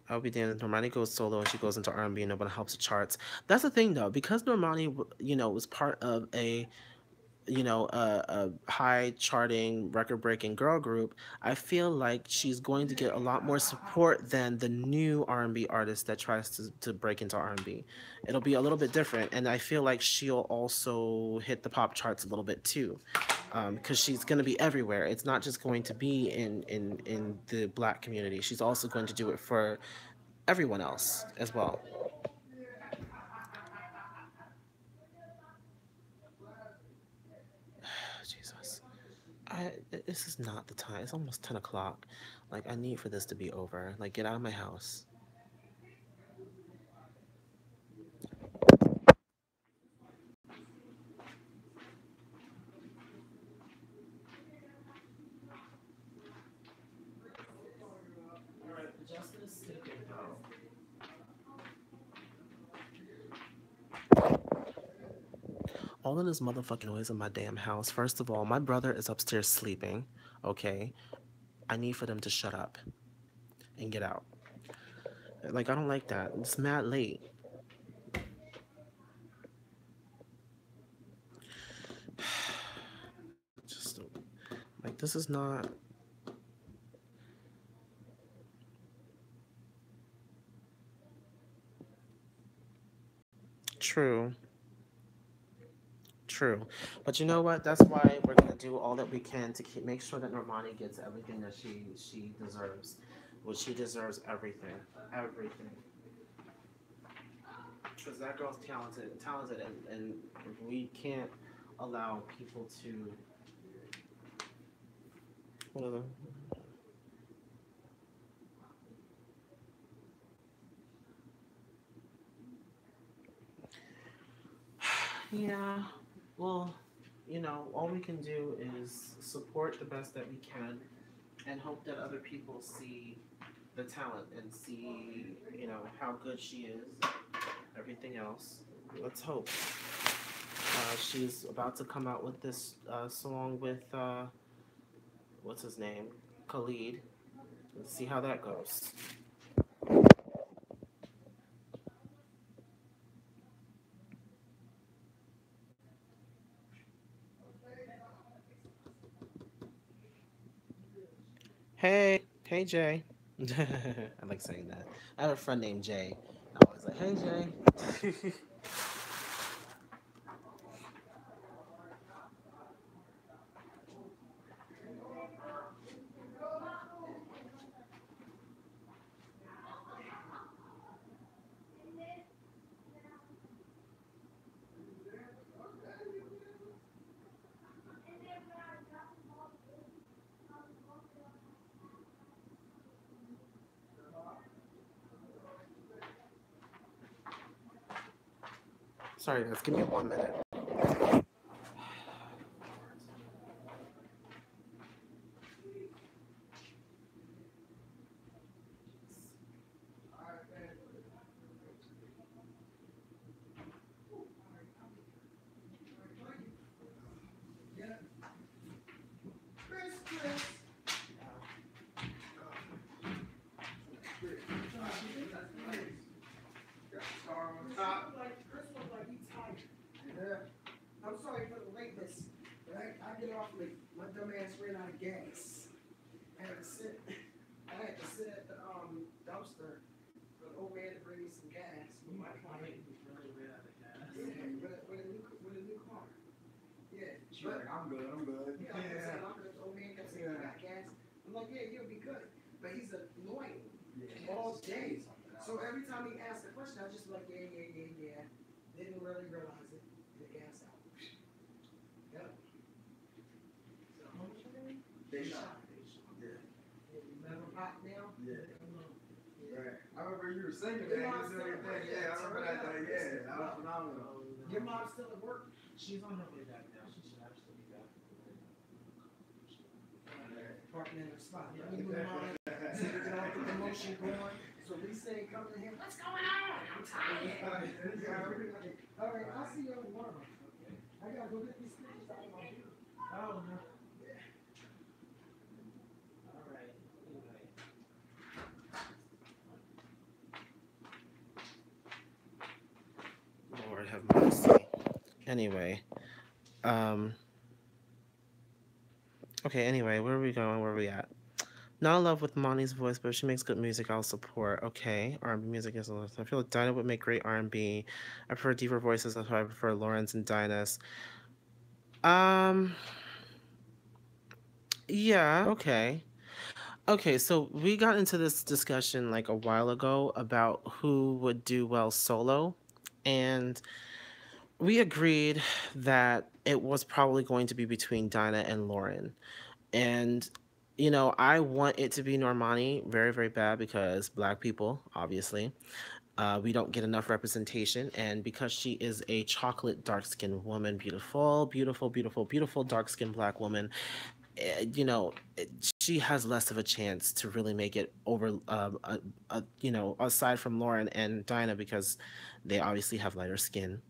I'll be damned if Normani goes solo and she goes into R&B and nobody helps the charts. That's the thing though, because Normani, was part of a high charting, record breaking girl group, I feel like she's going to get a lot more support than the new R&B artist that tries to break into R&B. It'll be a little bit different, and I feel like she'll also hit the pop charts a little bit too, because she's going to be everywhere. It's not just going to be in the Black community. She's also going to do it for everyone else as well. Jesus. This is not the time. It's almost 10 o'clock. Like, I need for this to be over. Like, get out of my house. Alright, Justin is sleeping though. All of this motherfucking noise in my damn house. First of all, my brother is upstairs sleeping. Okay? I need for them to shut up and get out. Like, I don't like that. It's mad late. Just, like, this is not true. True. But you know what? That's why we're gonna do all that we can to make sure that Normani gets everything that she deserves. Well, she deserves everything. Everything. Because that girl's talented, and we can't allow people to. What are the, yeah. Well, all we can do is support the best that we can and hope that other people see the talent and see, how good she is. Everything else. Let's hope. She's about to come out with this song with, what's his name? Khalid. Let's see how that goes. Hey, hey Jay. I like saying that. I have a friend named Jay. I always like, hey Jay. Sorry guys, give me 1 minute. She was like, I'm good, I'm good. Yeah, I'm saying, I'm good. Old man kept saying, I got gas. I'm like, yeah, you'll be good. But he's annoying all day. So every time he asked a question, I just like, yeah. Didn't really realize it. The gas out. Yep. So, they shot. Yeah. Remember Pop now? Yeah. Right. I remember you were singing that. Yeah, I remember that. Yeah, that was phenomenal. Your mom's still at work? She's on her way back now. She should actually be back. Parking in her spot. Let me move on. So we can all get the motion going. So Lisa ain't coming in here. What's going on? I'm tired. All right, I'll see you tomorrow. Okay. I gotta go get these things out of my view. Oh, no. All right. Anyway. Lord have mercy. Anyway, okay, anyway, where are we going? Where are we at? Not in love with Monty's voice, but if she makes good music, I'll support. Okay, R&B music is a lot. I feel like Dinah would make great R&B. I prefer deeper voices, that's why I prefer Lawrence and Dinah's. Yeah, okay. Okay, so we got into this discussion like a while ago about who would do well solo, and we agreed that it was probably going to be between Dinah and Lauren. And, you know, I want it to be Normani very, very bad because Black people, obviously, we don't get enough representation. And because she is a chocolate dark-skinned woman, beautiful, beautiful, beautiful, beautiful dark-skinned Black woman, you know, she has less of a chance to really make it over, you know, aside from Lauren and Dinah because they obviously have lighter skin.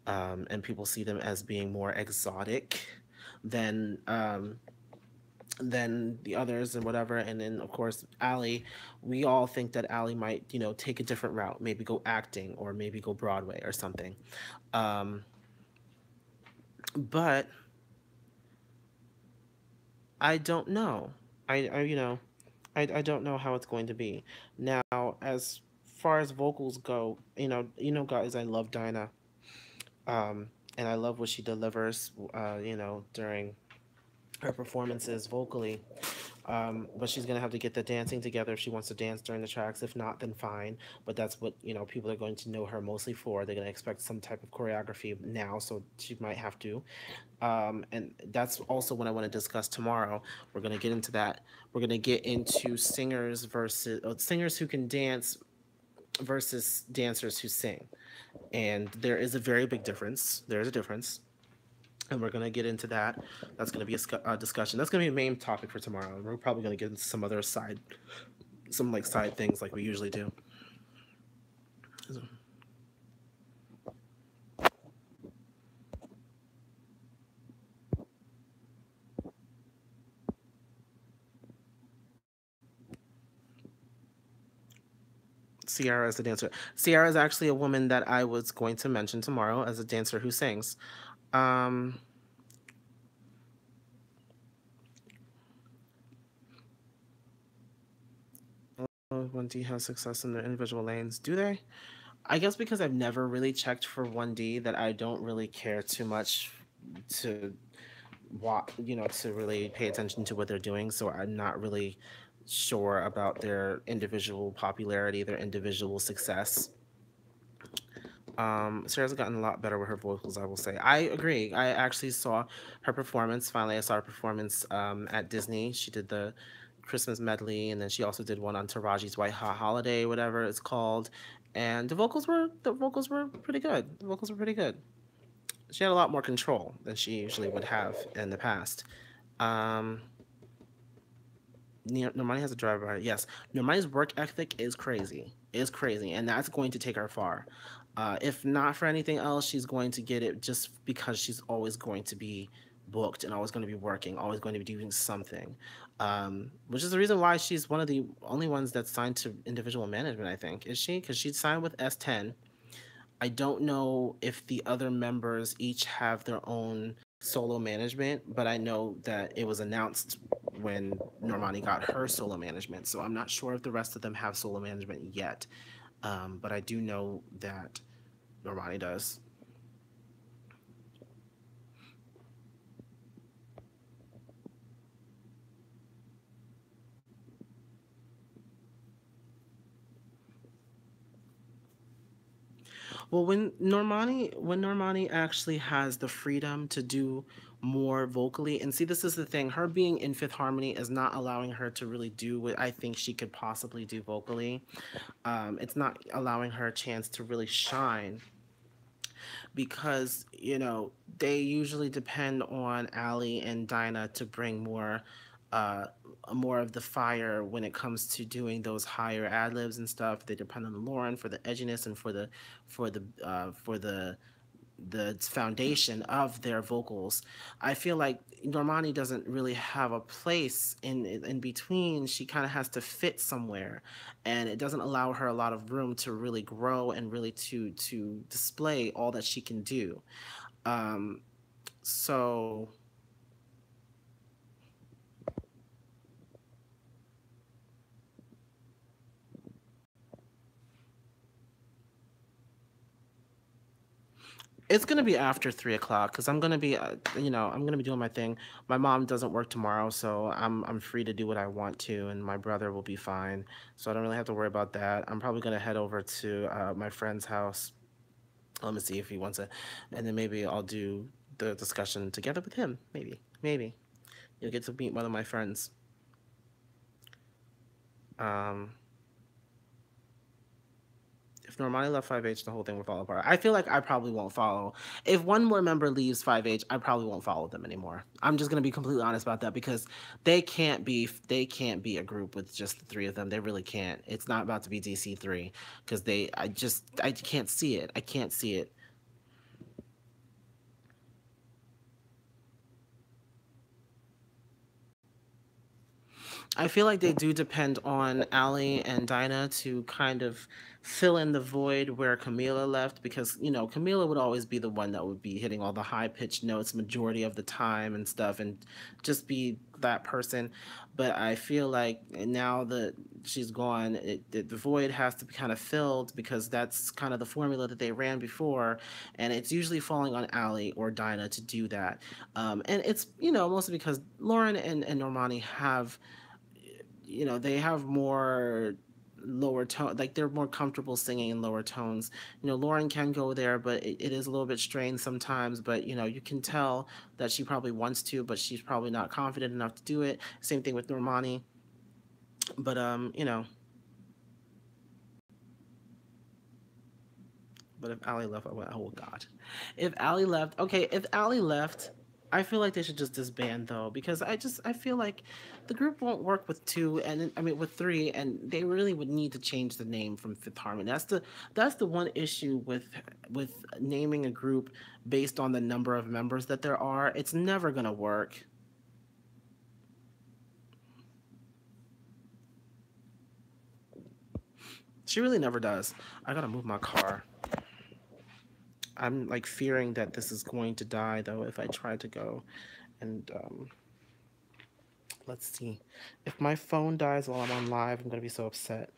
And people see them as being more exotic than than the others and whatever. And then of course Allie, we all think that Allie might, you know, take a different route, maybe go acting or maybe go Broadway or something. But I don't know. I you know, I don't know how it's going to be. Now, as far as vocals go, you know, guys, I love Dinah. And I love what she delivers, you know, during her performances vocally. But she's gonna have to get the dancing together if she wants to dance during the tracks. If not, then fine. But that's what, you know, people are going to know her mostly for. They're gonna expect some type of choreography now, so she might have to. And that's also what I want to discuss tomorrow. We're gonna get into that. We're gonna get into singers versus singers who can dance versus dancers who sing. And there is a very big difference. There's a difference. And we're going to get into that. That's going to be a discussion. That's going to be a main topic for tomorrow. We're probably going to get into some other side things like we usually do. Ciara as a dancer. Ciara is actually a woman that I was going to mention tomorrow as a dancer who sings. When do you have success in their individual lanes? Do they? I guess because I've never really checked for 1D that I don't really care too much to to really pay attention to what they're doing. So I'm not really sure about their individual popularity, their individual success. Sarah's gotten a lot better with her vocals, I will say. I agree. I actually saw her performance. Finally, I saw her performance at Disney. She did the Christmas medley, and then she also did one on Taraji's White Hot Holiday, whatever it's called. And the vocals were pretty good. The vocals were pretty good. She had a lot more control than she usually would have in the past. Normani has a driver. Yes, Normani's work ethic is crazy. And that's going to take her far. If not for anything else, she's going to get it just because she's always going to be booked and always going to be working, always going to be doing something. Which is the reason why she's one of the only ones that's signed to individual management, I think. Is she? Because she signed with S10. I don't know if the other members each have their own solo management, but I know that it was announced when Normani got her solo management. So I'm not sure if the rest of them have solo management yet. But I do know that Normani does. Well, when Normani actually has the freedom to do more vocally, and see, this is the thing, her being in Fifth Harmony is not allowing her to really do what I think she could possibly do vocally. It's not allowing her a chance to really shine because they usually depend on Ali and Dinah to bring uh more of the fire when it comes to doing those higher ad libs and stuff. They depend on Lauren for the edginess and for the foundation of their vocals. I feel like Normani doesn't really have a place in between. She kind of has to fit somewhere, and it doesn't allow her a lot of room to really grow and really to display all that she can do. Um, so it's gonna be after 3 o'clock because I'm gonna be doing my thing. My mom doesn't work tomorrow, so I'm free to do what I want to, and my brother will be fine. So I don't really have to worry about that. I'm probably gonna head over to my friend's house. Let me see if he wants it, and then maybe I'll do the discussion together with him. Maybe you'll get to meet one of my friends. Um, if Normani left 5H, the whole thing would fall apart. I feel like I probably won't follow. If one more member leaves 5H, I probably won't follow them anymore. I'm just gonna be completely honest about that because they can't be a group with just the three of them. They really can't. It's not about to be DC3 because I can't see it. I can't see it. I feel like they do depend on Ali and Dinah to kind of fill in the void where Camila left because, Camila would always be the one that would be hitting all the high pitched notes majority of the time and stuff and just be that person. But I feel like now that she's gone, the void has to be kind of filled because that's kind of the formula that they ran before. And it's usually falling on Ali or Dinah to do that. And it's, mostly because Lauren and Normani have they have more lower tone, like they're more comfortable singing in lower tones. Lauren can go there, but it is a little bit strained sometimes. But you can tell that she probably wants to, but she's probably not confident enough to do it. Same thing with Normani. But but if Ali left, I went, oh God. If Ali left, okay, if Ali left, I feel like they should just disband though, because I feel like the group won't work with two, and I mean with three, and they really would need to change the name from Fifth Harmony. That's the one issue with naming a group based on the number of members that there are. It's never gonna work. She really never does. I gotta move my car. I'm like fearing that this is going to die though if I try to go and let's see. If my phone dies while I'm on live, I'm gonna be so upset.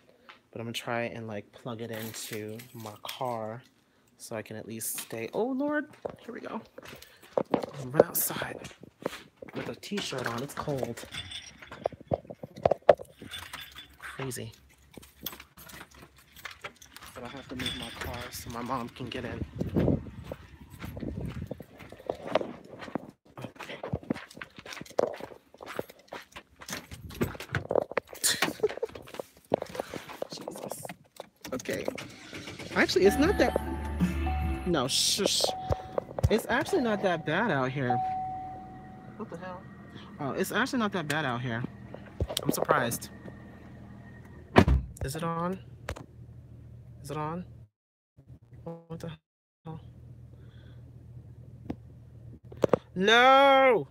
But I'm gonna try and like plug it into my car so I can at least stay. Oh Lord, here we go. I'm run outside with a t-shirt on. It's cold. Crazy. But I have to move my car so my mom can get in. Jesus. Okay. Actually, it's not that. No, shush. It's actually not that bad out here. What the hell? Oh, it's actually not that bad out here. I'm surprised. Is it on? Is it on? What the hell? No!